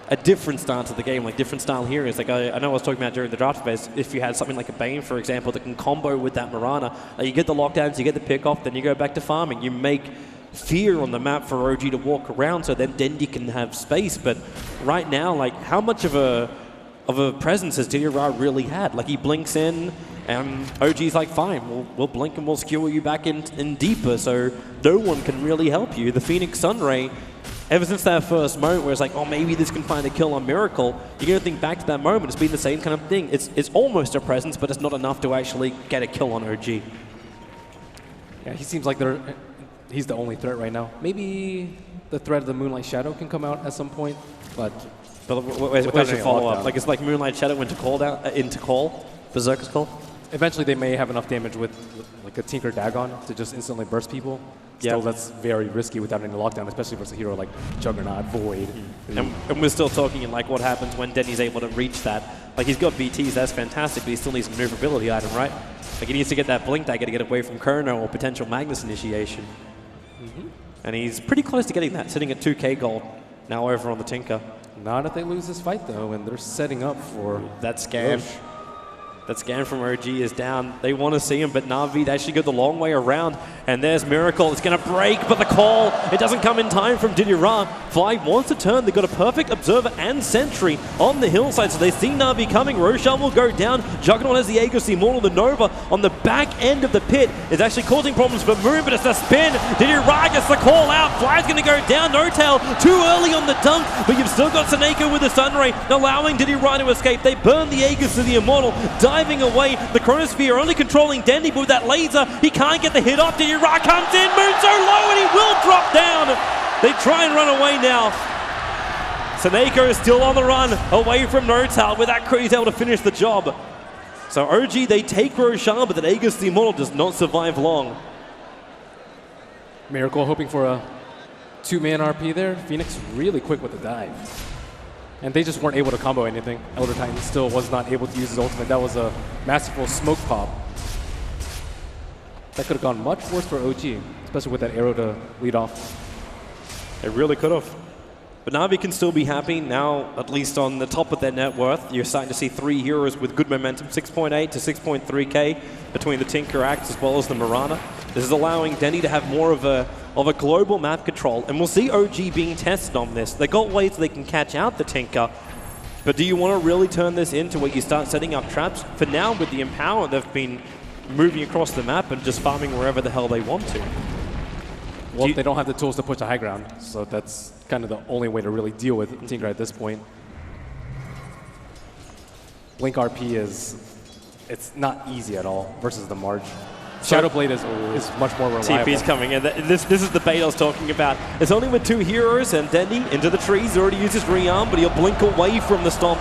a different start to the game, like different style heroes. Like I know I was talking about during the draft phase, if you had something like a Bane, for example, that can combo with that Mirana, you get the lockdowns, you get the pick off, then you go back to farming. You make fear on the map for OG to walk around so then Dendi can have space. But right now, like, how much of a presence has Didier really had? Like, he blinks in and OG's like, fine, we'll blink and we'll skewer you back in deeper, so no one can really help you. The Phoenix Sunray, ever since that first moment where it's like, oh, maybe this can find a kill on Miracle, you're going to think back to that moment. It's been the same kind of thing. It's almost a presence, but it's not enough to actually get a kill on OG. Yeah, he seems like he's the only threat right now. Maybe the threat of the Moonlight Shadow can come out at some point, but where's your follow-up? Like, it's like Moonlight Shadow into call, Berserker's Call? Eventually, they may have enough damage with like a Tinker Dagon to just instantly burst people. Still, that's very risky without any lockdown, especially versus a hero like Juggernaut, Void. And we're still talking like what happens when Denny's able to reach that. Like he's got BTs, that's fantastic, but he still needs a maneuverability item, right? Like he needs to get that Blink Dagger to get away from Chrono or potential Magnus initiation. And he's pretty close to getting that, sitting at 2k gold now over on the Tinker. Not if they lose this fight though, and they're setting up for that scan. That scan from OG is down. They want to see him, but Na'Vi, they actually go the long way around. And there's Miracle. It's going to break, but the call, it doesn't come in time from Didira. Fly wants to turn. They've got a perfect Observer and Sentry on the hillside, so they see Na'Vi coming. Roshan will go down. Juggernaut has the Aegis Immortal. The Nova on the back end of the pit is actually causing problems for Moon, but it's a spin. Didira gets the call out. Fly's going to go down. No tail. Too early on the dunk, but you've still got Seneko with the Sunray, allowing Didira to escape. They burn the Aegis to the Immortal. Diving away, the Chronosphere only controlling Dandy, but with that laser, he can't get the hit off. Didira comes in, Moon so low, and he will drop down. They try and run away now. Seneko is still on the run, away from Notal. With that, he's able to finish the job. So OG, they take Roshan, but that Aegis the Immortal does not survive long. Miracle hoping for a 2-man RP there. Phoenix really quick with the dive. And they just weren't able to combo anything. Elder Titan still was not able to use his ultimate. That was a masterful smoke pop. That could have gone much worse for OG, especially with that arrow to lead off. It really could have. But Na'Vi can still be happy now, at least on the top of their net worth. You're starting to see 3 heroes with good momentum, 6.8 to 6.3k between the Tinker Axe as well as the Mirana. This is allowing Denny to have more of a global map control, and we'll see OG being tested on this. They got ways they can catch out the Tinker, but do you want to really turn this into where you start setting up traps? For now, with the Empower, they've been moving across the map and just farming wherever the hell they want to. Well, they don't have the tools to push the high ground, so that's kind of the only way to really deal with Tinker at this point. Blink RP it's not easy at all versus the Marge. Shadowblade is much more reliable. TP's coming in. This is the bait I was talking about. It's only with 2 heroes, and Dendy into the trees. He already used his rearm, but he'll blink away from the stomp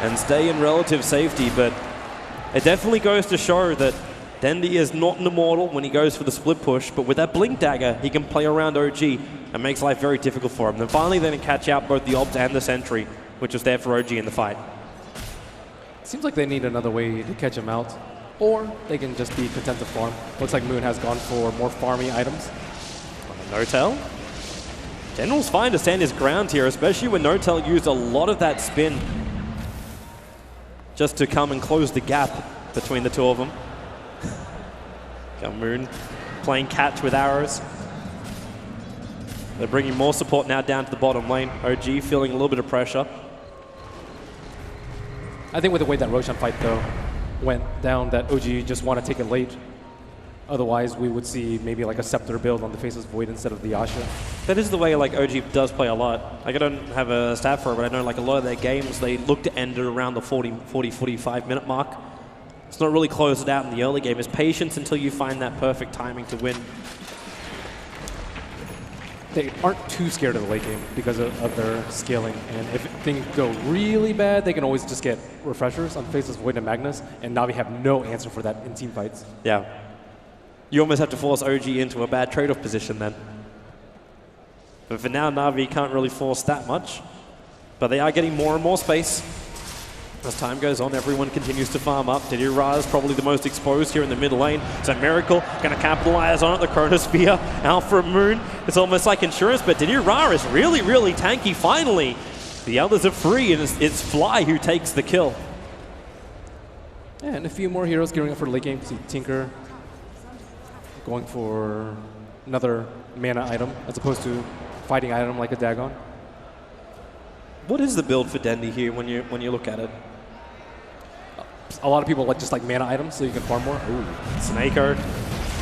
and stay in relative safety. But it definitely goes to show that Dendy is not an immortal when he goes for the split push, but with that Blink Dagger, he can play around OG and makes life very difficult for him. Then finally, then catch out both the Obs and the Sentry, which was there for OG in the fight. Seems like they need another way to catch him out. Or they can just be content to farm. Looks like Moon has gone for more farmy items. Notel? General's fine to stand his ground here, especially when Notel used a lot of that spin just to come and close the gap between the two of them. Got Moon playing catch with arrows. They're bringing more support now down to the bottom lane. OG feeling a little bit of pressure. I think with the way that Roshan fight, though, went down, that OG just want to take it late. Otherwise, we would see maybe like a Scepter build on the Faceless Void instead of the Asha. That is the way like OG does play a lot. Like I don't have a stat for it, but I know like a lot of their games, they look to end it around the 45 minute mark. It's not really closed out in the early game. It's patience until you find that perfect timing to win. They aren't too scared of the late game because of their scaling. And if things go really bad, they can always just get refreshers on Faceless Void and Magnus, and Na'Vi have no answer for that in team fights. Yeah. You almost have to force OG into a bad trade-off position then. But for now, Na'Vi can't really force that much. But they are getting more and more space. As time goes on, everyone continues to farm up. Didira is probably the most exposed here in the mid lane. So Miracle going to capitalize on it. The Chronosphere out for Moon. It's almost like insurance, but Didira is really, really tanky finally. The others are free, and it's Fly who takes the kill. Yeah, and a few more heroes gearing up for the late game. See Tinker going for another mana item as opposed to fighting item like a Dagon. What is the build for Dendy here when you look at it? A lot of people just like mana items so you can farm more. Ooh, Snako,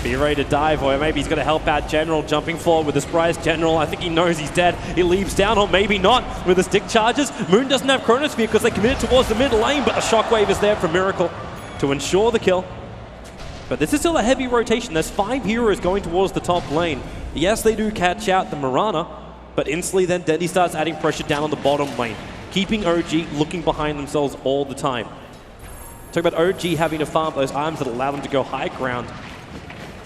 be ready to dive, or maybe he's going to help out General, jumping forward with the surprise General. I think he knows he's dead. He leaves down, or maybe not, with the stick charges. Moon doesn't have Chronosphere because they committed towards the mid lane, but the Shockwave is there for Miracle to ensure the kill. But this is still a heavy rotation. There's 5 heroes going towards the top lane. Yes, they do catch out the Mirana, but instantly then Dendy starts adding pressure down on the bottom lane, keeping OG looking behind themselves all the time. Talk about OG having to farm those items that allow them to go high ground.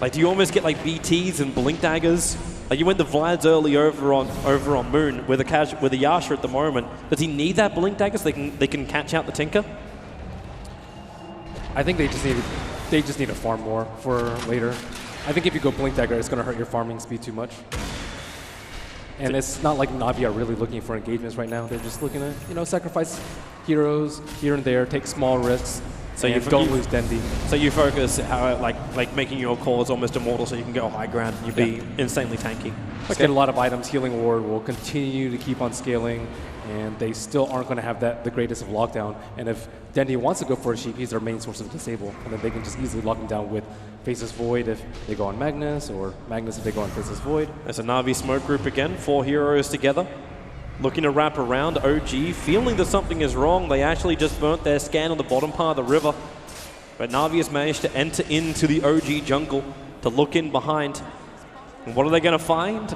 Like, do you almost get like BTs and blink daggers? Like, you went the Vlad's early over on Moon with a Yasha at the moment. Does he need that blink dagger so they can catch out the Tinker? I think they just need to farm more for later. I think if you go blink dagger, it's going to hurt your farming speed too much. And it's not like Na'Vi are really looking for engagements right now. They're just looking to, you know, sacrifice heroes here and there, take small risks, so you don't lose Dendi. So you focus how like making your calls almost immortal, so you can go high ground and you be insanely tanky. Get a lot of items. Healing Ward will continue to keep on scaling, and they still aren't going to have the greatest of lockdown. And if Dendi wants to go for a sheep, he's their main source of disable, and then they can just easily lock him down with Faceless Void if they go on Magnus, or Magnus if they go on Faceless Void. There's a Na'Vi smoke group again, 4 heroes together. Looking to wrap around. OG feeling that something is wrong. They actually just burnt their scan on the bottom part of the river. But Na'Vi has managed to enter into the OG jungle to look in behind. And what are they going to find?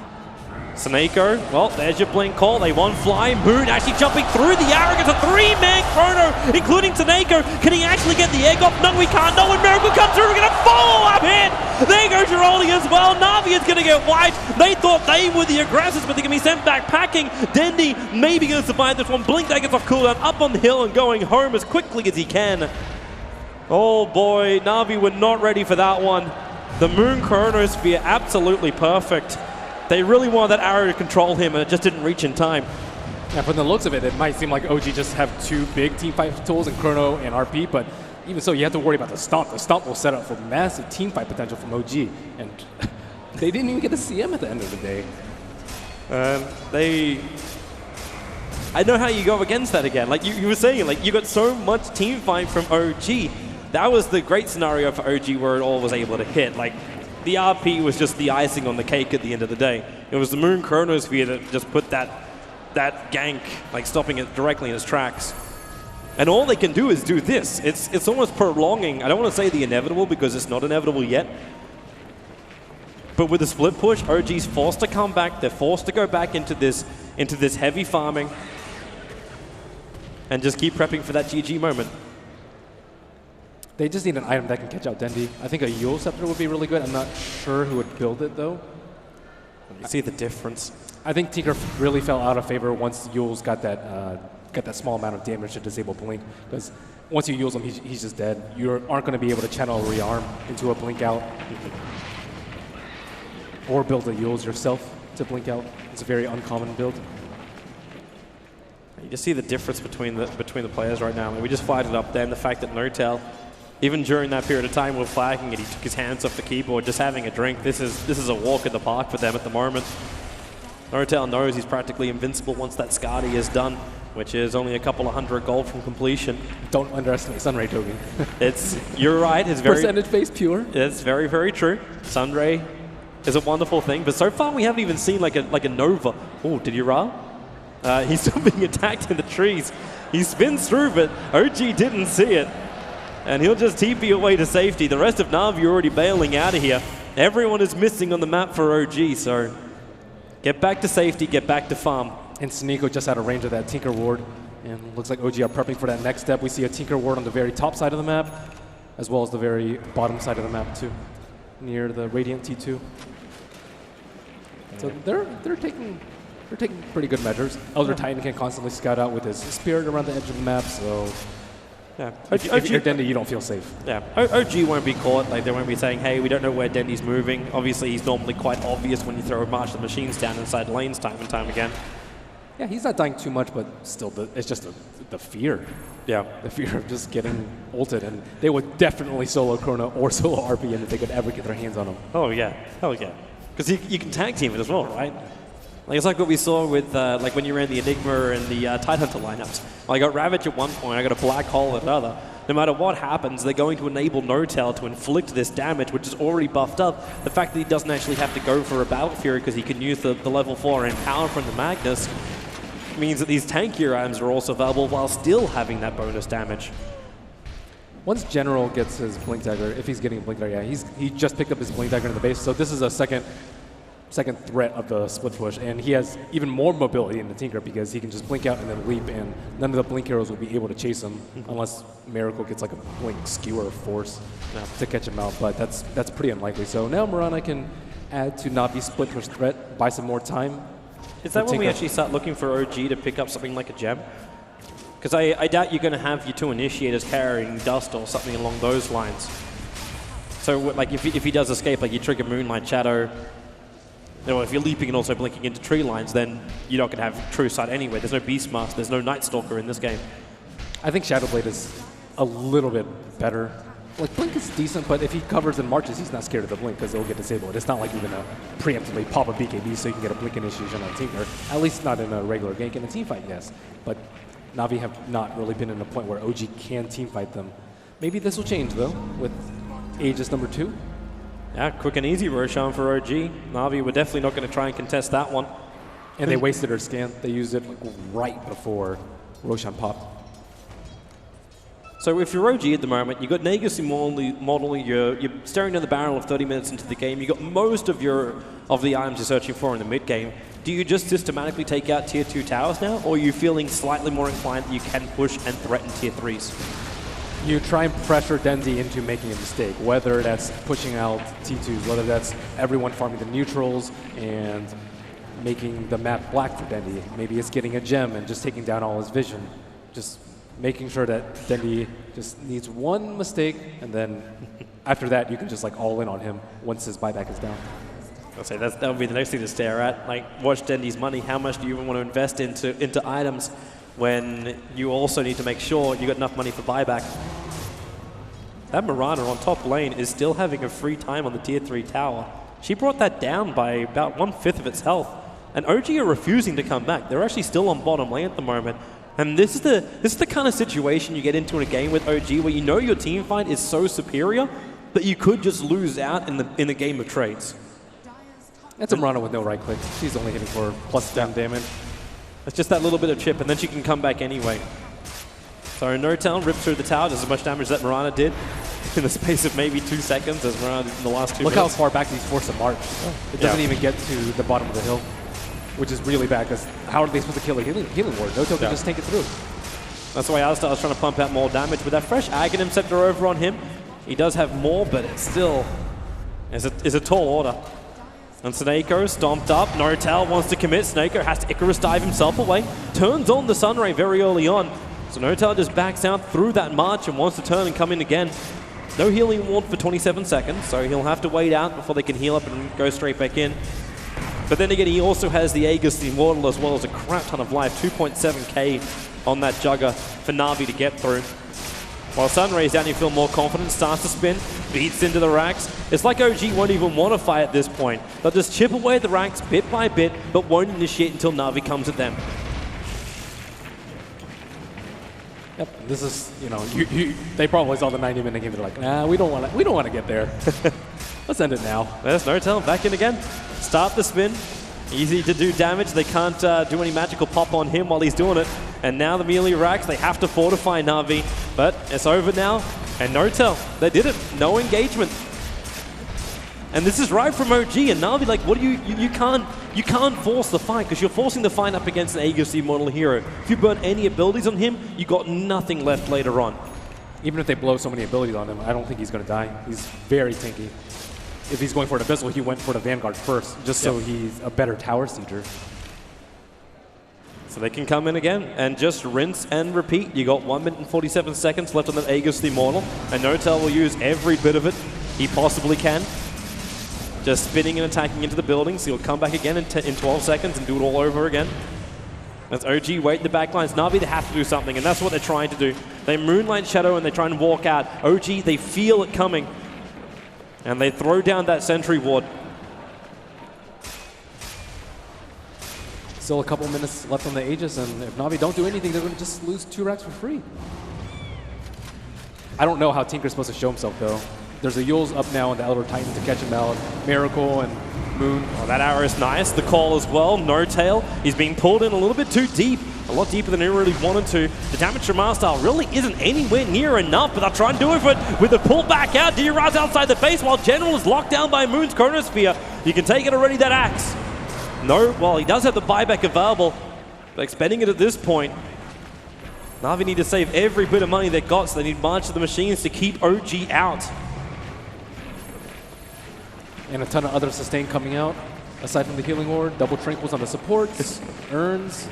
Snako, well, there's your blink call. They one fly. Moon actually jumping through the arrogance. A 3-man chrono, including Snako. Can he actually get the egg off? No, we can't. No, when Miracle comes through, we're going to follow up hit. There goes Giroldi as well. Na'Vi is going to get wiped. They thought they were the aggressors, but they're going to be sent back packing. Dendi maybe going to survive this one. Blink that gets off cooldown, up on the hill and going home as quickly as he can. Oh boy, Na'Vi were not ready for that one. The Moon Chronosphere, absolutely perfect. They really wanted that arrow to control him, and it just didn't reach in time. Yeah, from the looks of it, it might seem like OG just have 2 big teamfight tools in Chrono and RP, but even so, you have to worry about the Stomp. The Stomp will set up for massive teamfight potential from OG, and they didn't even get a CM at the end of the day. I know how you go against that again. Like you were saying, like you got so much team fight from OG. That was the great scenario for OG where it all was able to hit. Like the RP was just the icing on the cake at the end of the day. It was the Moon Chronosphere that just put that gank, like stopping it directly in its tracks. And all they can do is do this. It's almost prolonging. I don't want to say the inevitable because it's not inevitable yet. But with the split push, OG's forced to come back. They're forced to go back into this heavy farming and just keep prepping for that GG moment. They just need an item that can catch out Dendi. I think a Yule Scepter would be really good. I'm not sure who would build it, though. You see the difference. I think Tinker really fell out of favor once Yule's got that small amount of damage to disable Blink. Because once you Yule's him, he's just dead. You aren't going to be able to channel a Rearm into a Blink out. Or build a Yule's yourself to Blink out. It's a very uncommon build. You just see the difference between the players right now. I mean, we just fired it up there, and the fact that Notel, even during that period of time, we're flagging it. He took his hands off the keyboard, just having a drink. This is a walk in the park for them at the moment. Notel knows he's practically invincible once that Skadi is done, which is only a couple of 100 gold from completion. Don't underestimate Sunray token. You're right. It's very percentage base pure. It's very, very true. Sunray is a wonderful thing, but so far we haven't even seen like a Nova. Oh, did you run? He's still being attacked in the trees. He spins through, but OG didn't see it. And he'll just TP away to safety. The rest of Na'Vi are already bailing out of here. Everyone is missing on the map for OG, so get back to safety, get back to farm. And Sneko just out of range of that Tinker Ward. And looks like OG are prepping for that next step. We see a Tinker Ward on the very top side of the map, as well as the very bottom side of the map too, near the Radiant T2. So they're taking pretty good measures. Elder Titan can constantly scout out with his spirit around the edge of the map, so yeah. If you're Dendi, you don't feel safe. Yeah, OG won't be caught. Like they won't be saying, "Hey, we don't know where Dendi's moving." Obviously, he's normally quite obvious when you throw a March of the Machines down inside lanes time and time again. Yeah, he's not dying too much, but still, it's just the fear. Yeah, the fear of just getting ulted, and they would definitely solo Chrono or solo RPM if they could ever get their hands on him. Oh yeah, hell yeah, because you can tag team it as well, right? Like, it's like what we saw with like when you ran the Enigma and the Tidehunter lineups. I got Ravage at one point, I got a Black Hole at another. No matter what happens, they're going to enable Notel to inflict this damage, which is already buffed up. The fact that he doesn't actually have to go for a Battle Fury because he can use the level 4 Empower from the Magnus means that these tankier items are also available while still having that bonus damage. Once General gets his Blink Dagger, if he's getting a Blink Dagger, yeah, he just picked up his Blink Dagger in the base, so this is a second second threat of the split push, and he has even more mobility in the Tinker because he can just blink out and then leap, and none of the blink heroes will be able to chase him unless Miracle gets like a blink skewer or force to catch him out, but that's pretty unlikely. So now Mirana can add to Navi's split push threat, buy some more time. Is that when we actually start looking for OG to pick up something like a gem? Because I doubt you're going to have your 2 initiators carrying dust or something along those lines. So like if he does escape, like you trigger Moonlight Shadow, if you're leaping and also blinking into tree lines, then you're not going to have True Sight anyway. There's no Beastmaster, there's no Night Stalker in this game. I think Shadowblade is a little bit better. Like, Blink is decent, but if he covers and marches, he's not scared of the Blink because it'll get disabled. It's not like you're going to preemptively pop a BKB so you can get a Blink initiation on Tinker. At least not in a regular gank. In a teamfight, yes. But Na'Vi have not really been in a point where OG can teamfight them. Maybe this will change, though, with Aegis number 2. Yeah, quick and easy Roshan for OG. Na'Vi were definitely not going to try and contest that one. And they wasted her scan. They used it like right before Roshan popped. So if you're OG at the moment, you've got Nagus model, you're staring down the barrel of 30 minutes into the game, you've got most of the items you're searching for in the mid game. Do you just systematically take out tier 2 towers now, or are you feeling slightly more inclined that you can push and threaten tier 3s? You try and pressure Dendi into making a mistake, whether that's pushing out T2s, whether that's everyone farming the neutrals and making the map black for Dendi. Maybe it's getting a gem and just taking down all his vision. Just making sure that Dendi just needs one mistake, and then after that, you can just like all in on him once his buyback is down. I'll say that would be the next thing to stare at. Like, watch Dendi's money. How much do you even want to invest into items when you also need to make sure you got enough money for buyback? That Mirana on top lane is still having a free time on the tier 3 tower. She brought that down by about 1/5 of its health. And OG are refusing to come back. They're actually still on bottom lane at the moment. And this is the kind of situation you get into in a game with OG where you know your team fight is so superior that you could just lose out in the game of trades. That's a Mirana with no right click. She's only hitting for plus 10 damage. It's just that little bit of chip, and then she can come back anyway. So No-Town rips through the tower, does as much damage that Mirana did in the space of maybe 2 seconds as Mirana did in the last 2 Look minutes. how far back he's forced to march. It doesn't even get to the bottom of the hill, which is really bad, because how are they supposed to kill a healing ward? No-Town can just take it through. That's why Alistar was trying to pump out more damage. With that fresh Aghanim Scepter over on him, he does have more, but it still is a tall order. And Snako stomped up. Nortel wants to commit. Snako has to Icarus dive himself away. Turns on the Sunray very early on. So Nortel just backs out through that march and wants to turn and come in again. No healing ward for 27 seconds, so he'll have to wait out before they can heal up and go straight back in. But then again, he also has the Aegis, the Immortal, as well as a crap ton of life. 2.7k on that Jugger for Na'Vi to get through. While Sunray's down, you feel more confident, starts to spin, beats into the racks. It's like OG won't even want to fight at this point. They'll just chip away at the racks bit by bit, but won't initiate until Na'Vi comes at them. Yep, this is, they probably saw the 90-minute game. They're like, nah, we don't want to get there. Let's end it now. There's No-Tail back in again. Start the spin. Easy to do damage. They can't do any magical pop on him while he's doing it. And now the melee racks, they have to fortify Na'Vi. But it's over now. And No-Tail, they did it. No engagement. And this is right from OG. And Na'Vi, like, what do you can't force the fight, because you're forcing the fight up against an Aegis Immortal hero. If you burn any abilities on him, you got nothing left later on. Even if they blow so many abilities on him, I don't think he's going to die. He's very tanky. If he's going for an Abyssal, he went for the Vanguard first, just so he's a better Tower Sieger. So they can come in again and just rinse and repeat. You got 1 minute and 47 seconds left on that Aegis the Immortal, and No-Tail will use every bit of it he possibly can. Just spinning and attacking into the building, so he'll come back again in 12 seconds and do it all over again. That's OG wait in the back lines. Na'Vi, they have to do something, and that's what they're trying to do. They Moonlight Shadow and they try and walk out. OG, they feel it coming. And they throw down that sentry ward. Still a couple minutes left on the Aegis, and if Na'Vi don't do anything, they're going to just lose 2 racks for free. I don't know how Tinker's supposed to show himself, though. There's a Yule's up now on the Elder Titan to catch him out. Miracle and Moon. Oh, that arrow is nice. The call as well. No-Tail. He's being pulled in a little bit too deep. A lot deeper than he really wanted to. The damage from Marstal really isn't anywhere near enough, but they'll try and do it with the pull back out. Diraz outside the base while General is locked down by Moon's Chronosphere. You can take it already, that axe. No, well, he does have the buyback available, but expending it at this point. Na'Vi need to save every bit of money they got, so they need March of the Machines to keep OG out. And a ton of other sustain coming out. Aside from the healing ward, double trinkles on the supports, urns.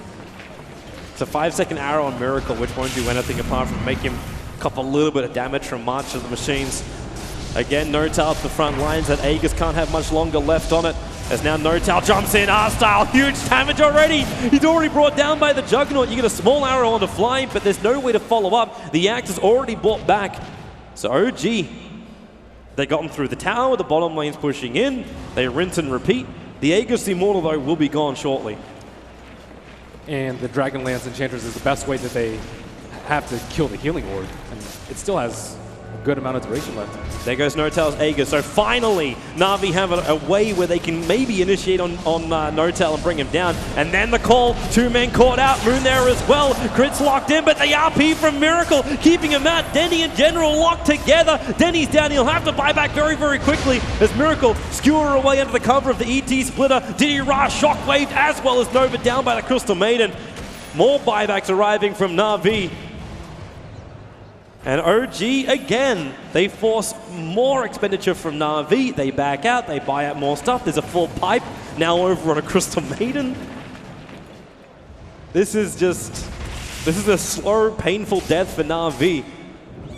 It's a 5-second arrow on Miracle, which won't do anything apart from make him cop a little bit of damage from March of the Machines. Again, No-Tail up the front lines, that Aegis can't have much longer left on it. As now No-Tail jumps in, R-Style, huge damage already. He's already brought down by the Juggernaut. You get a small arrow on the fly, but there's no way to follow up. The axe is already brought back. So OG, they got him through the tower, the bottom lane's pushing in. They rinse and repeat. The Aegis Immortal, though, will be gone shortly. And the Dragonlance Enchantress is the best way that they have to kill the healing ward. And it still has a good amount of duration left. There goes No-Tail's Aegis. So finally, Na'Vi have a way where they can maybe initiate on No-Tail and bring him down. And then the call, 2 men caught out, Moon there as well. Crit's locked in, but the RP from Miracle keeping him out. Denny and General locked together. Denny's down, he'll have to buy back very, very quickly as Miracle skewer away under the cover of the ET splitter. Diddy Ra shockwaved as well as Nova down by the Crystal Maiden. More buybacks arriving from Na'Vi. And OG, again, they force more expenditure from Na'Vi. They back out, they buy out more stuff. There's a full pipe now over on a Crystal Maiden. This is a slow, painful death for Na'Vi.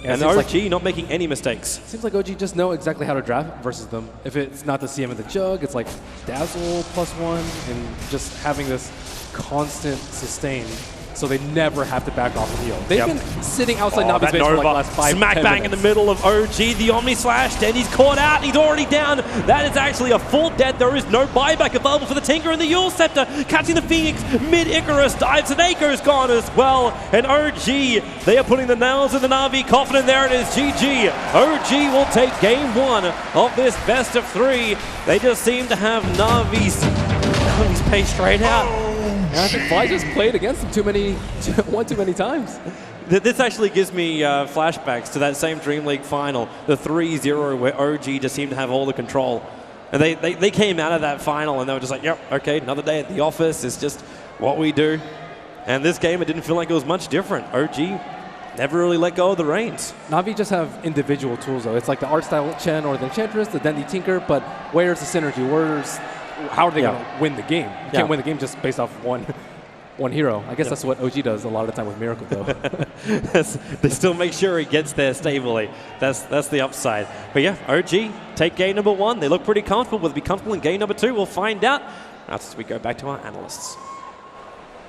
Yeah, and OG like, not making any mistakes. Seems like OG just know exactly how to draft versus them. If it's not the CM of the Jug, it's like Dazzle +1 and just having this constant sustain. So they never have to back off and heal. They've been sitting outside Na'Vi's base for like the last 5 Smack 10 bang minutes. in the middle of OG, the Omni Slash, Denny's caught out, he's already down. That is actually a full dead. There is no buyback available for the Tinker and the Yule Scepter. Catching the Phoenix, mid-Icarus, dives and Ako's gone as well. And OG, they are putting the nails in the Na'Vi coffin, and there it is, GG. OG will take game 1 of this best of 3. They just seem to have Na'Vi's pace straight out. Yeah, I think Fly just played against him one too many times. This actually gives me flashbacks to that same Dream League final, the 3-0, where OG just seemed to have all the control. And they came out of that final and they were just like, yep, okay, another day at the office is just what we do. And this game, it didn't feel like it was much different. OG never really let go of the reins. Na'Vi just have individual tools, though. It's like the Art Style Chen or the Enchantress, the Dendy Tinker, but where's the synergy? How are they going to win the game? You can't win the game just based off one hero. I guess that's what OG does a lot of the time with Miracle, though. They still make sure he gets there stably. That's the upside. But yeah, OG take game number 1. They look pretty comfortable. Will they be comfortable in game number 2? We'll find out as we go back to our analysts.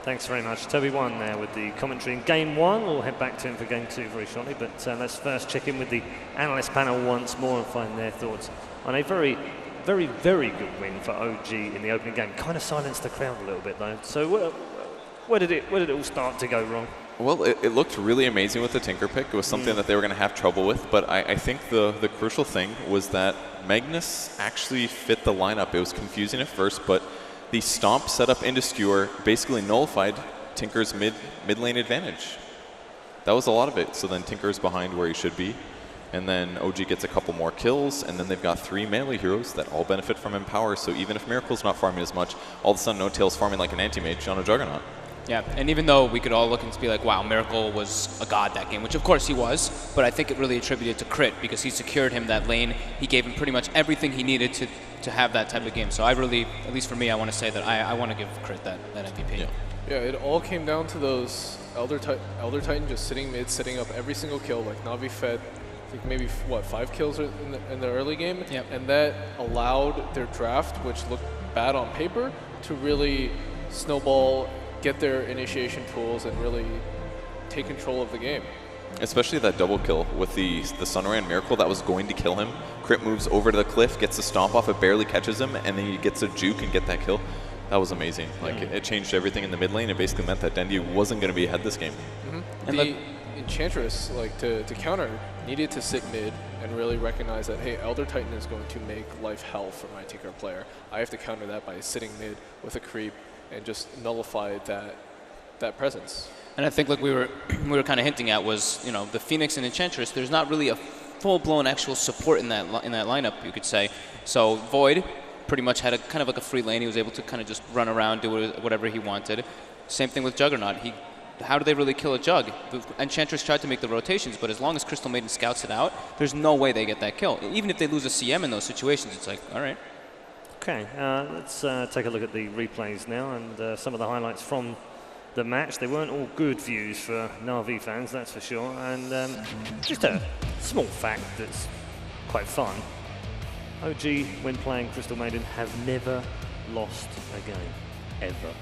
Thanks very much. Toby One there with the commentary in game 1. We'll head back to him for game 2 very shortly. But let's first check in with the analyst panel once more and find their thoughts on a very, very, very good win for OG in the opening game. Kind of silenced the crowd a little bit, though. So where did it all start to go wrong? Well, it looked really amazing with the Tinker pick. It was something that they were going to have trouble with, but I think the crucial thing was that Magnus actually fit the lineup. It was confusing at first, but the stomp setup into Skewer basically nullified Tinker's mid lane advantage. That was a lot of it. So then Tinker's behind where he should be. And then OG gets a couple more kills, and then they've got 3 melee heroes that all benefit from Empower. So even if Miracle's not farming as much, all of a sudden No-Tail's farming like an anti-mage on a Juggernaut. Yeah, and even though we could all look and be like, wow, Miracle was a god that game, which of course he was, but I think it really attributed to Crit because he secured him that lane. He gave him pretty much everything he needed to have that type of game. So I really, at least for me, I want to say that I want to give Crit that MVP. Yeah, it all came down to those Elder Titan just sitting mid, setting up every single kill. Like Na'Vi fed, I think maybe, 5 kills in the early game? Yep. And that allowed their draft, which looked bad on paper, to really snowball, get their initiation tools, and really take control of the game. Especially that double kill with the Sunray and Miracle that was going to kill him. Crit moves over to the cliff, gets the stomp off, it barely catches him, and then he gets a juke and get that kill. That was amazing. Like it changed everything in the mid lane. It basically meant that Dendy wasn't going to be ahead this game. And the Enchantress, like to counter, needed to sit mid and really recognize that, hey, Elder Titan is going to make life hell for my Tinker player. I have to counter that by sitting mid with a creep and just nullify that presence. And I think like we were kind of hinting at was, you know, the Phoenix and Enchantress, there's not really a full-blown actual support in that lineup, you could say. So Void pretty much had a kind of like a free lane. He was able to kind of just run around, do whatever he wanted. Same thing with Juggernaut. How do they really kill a Jug? Enchantress tried to make the rotations, but as long as Crystal Maiden scouts it out, there's no way they get that kill. Even if they lose a CM in those situations, it's like, all right. Okay, let's take a look at the replays now and some of the highlights from the match. They weren't all good views for Na'Vi fans, that's for sure. And just a small fact that's quite fun. OG, when playing Crystal Maiden, have never lost a game, ever.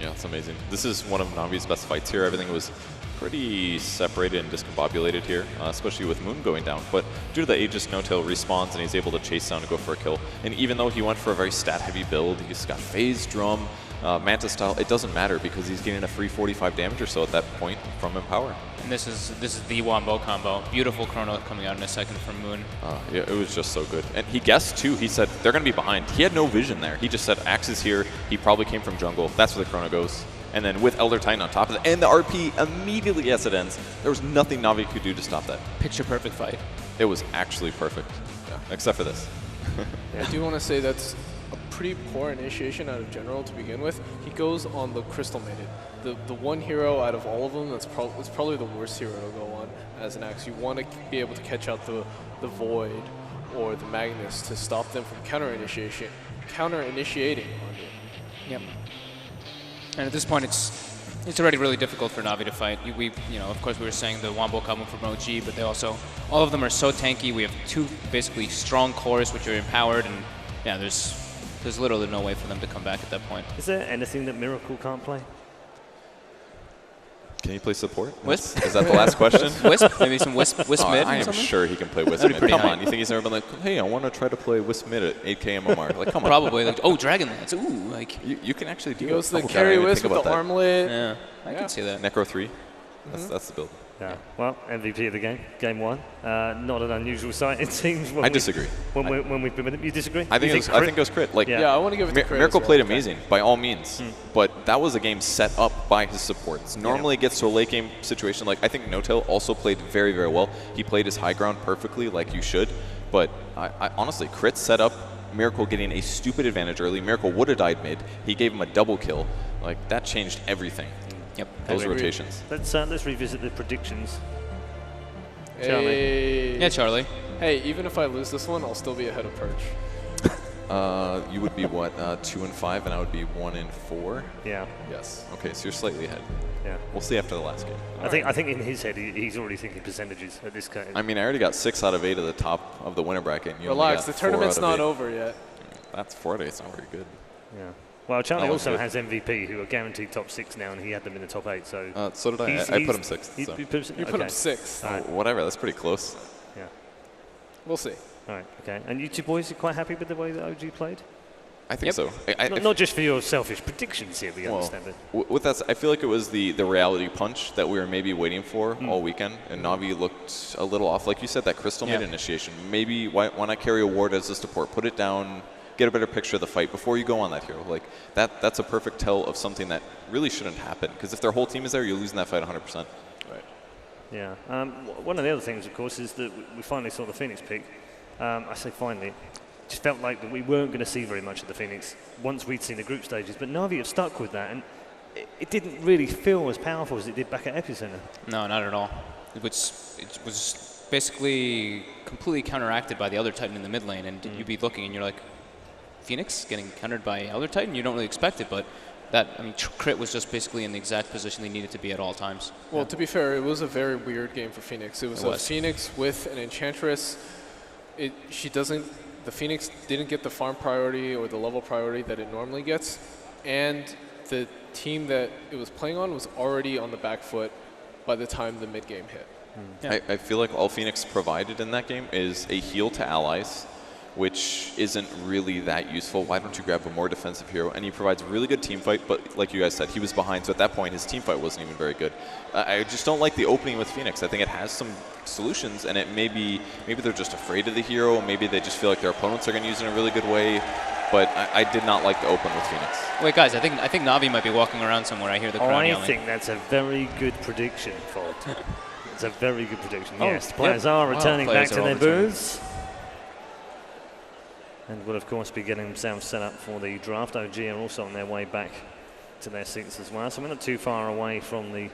Yeah, it's amazing. This is one of Navi's best fights here. Everything was pretty separated and discombobulated here, especially with Moon going down. But due to the Aegis, No-Tail respawns and he's able to chase down and go for a kill. And even though he went for a very stat-heavy build, he's got Phase, Drum, Manta style, it doesn't matter because he's getting a free 45 damage or so at that point from Empower. And this is the Wombo combo. Beautiful Chrono coming out in a second from Moon. Yeah, it was just so good. And he guessed too, he said they're going to be behind. He had no vision there. He just said Axe is here, he probably came from jungle, that's where the Chrono goes. And then with Elder Titan on top of it, and the RP immediately as it ends, there was nothing Na'Vi could do to stop that. Picture perfect fight. It was actually perfect, yeah, except for this. I do want to say that's a pretty poor initiation out of General to begin with. He goes on the Crystal Maiden. The one hero out of all of them that's probably the worst hero to go on as an Axe. You want to be able to catch out the Void or the Magnus to stop them from counter-initiating on you. Yep. And at this point, it's already really difficult for Na'Vi to fight. Of course, we were saying the Wombo coming from OG, but they also, all of them are so tanky. We have two basically strong cores which are empowered, and yeah, there's literally no way for them to come back at that point. Is there anything that Miracle can't play? Can he play support? Wisp? Is that the last question? Wisp? Maybe some Wisp mid I or am something? sure he can play Wisp That'd be mid. pretty Come high. on, you think he's never been like, hey, I want to try to play Wisp mid at 8k MMR? Like, come on. Probably. Like, oh, Dragonlance. Ooh, like. You can actually do He goes it. to the carry Wisp with the armlet. Yeah, I can see that. Necro 3. That's the build. Yeah. Well, MVP of the game, game one. Not an unusual sight, it seems. I disagree. When we've been with it, you disagree? I think it was crit. Like, Yeah, I want to give it to crit. Miracle as well. played amazing, by all means. But that was a game set up by his supports. Normally it gets to a late game situation. Like, I think No-Tail also played very, very well. He played his high ground perfectly, like you should. But I honestly, crit set up Miracle getting a stupid advantage early. Miracle would have died mid. He gave him a double kill. Like, that changed everything. Yep. Those rotations. Let's revisit the predictions. Hey. Yeah, Charlie. Hey, even if I lose this one, I'll still be ahead of Perch. You would be what, 2-5, and I would be 1-4. Yeah. Yes. Okay, so you're slightly ahead. Yeah. We'll see after the last game. I think in his head he's already thinking percentages at this point. I mean, I already got 6 out of 8 at the top of the winner bracket. And you only Relax, got the 4 tournament's out of not 8. over yet. That's 4 out of 8. It's not very good. Yeah. Well, Charlie That was also good. has MVP, who are guaranteed top 6 now, and he had them in the top 8. So So did I. I put him 6th. So. You put You put him 6th. All right. Whatever, that's pretty close. Yeah. We'll see. All right. Okay. And you two boys are quite happy with the way that OG played? I think so. Not just for your selfish predictions here, we understand it. With that, I feel like it was the reality punch that we were maybe waiting for all weekend, and Na'Vi looked a little off. Like you said, that Crystal Maid initiation. Maybe why not carry a ward as a support? Put it down, get a better picture of the fight before you go on that hero. Like that's a perfect tell of something that really shouldn't happen. Because if their whole team is there, you're losing that fight 100%. Right. Yeah. One of the other things, of course, is that we finally saw the Phoenix pick. I say finally. Just felt like that we weren't going to see very much of the Phoenix once we'd seen the group stages, but Na'Vi have stuck with that, and it didn't really feel as powerful as it did back at Epicenter. No, not at all. It was basically completely counteracted by the Elder Titan in the mid lane, and you'd be looking and you're like, Phoenix getting countered by Elder Titan? You don't really expect it, but crit was just basically in the exact position they needed to be at all times. Well, to be fair, it was a very weird game for Phoenix. It was a Phoenix with an Enchantress. The Phoenix didn't get the farm priority or the level priority that it normally gets, and the team that it was playing on was already on the back foot by the time the mid game hit. Yeah. I feel like all Phoenix provided in that game is a heal to allies, which isn't really that useful. Why don't you grab a more defensive hero? And he provides a really good team fight, but like you guys said, he was behind, so at that point his team fight wasn't even very good. I just don't like the opening with Phoenix. I think it has some solutions, and it maybe they're just afraid of the hero, maybe they just feel like their opponents are going to use it in a really good way, but I did not like the open with Phoenix. Wait, guys, I think Na'Vi might be walking around somewhere. I hear the crowd yelling. I think that's a very good prediction, Fold. It's a very good prediction. Yes, players are returning back to their booths. and will, of course, be getting themselves set up for the draft. OG are also on their way back to their seats as well. So we're not too far away from the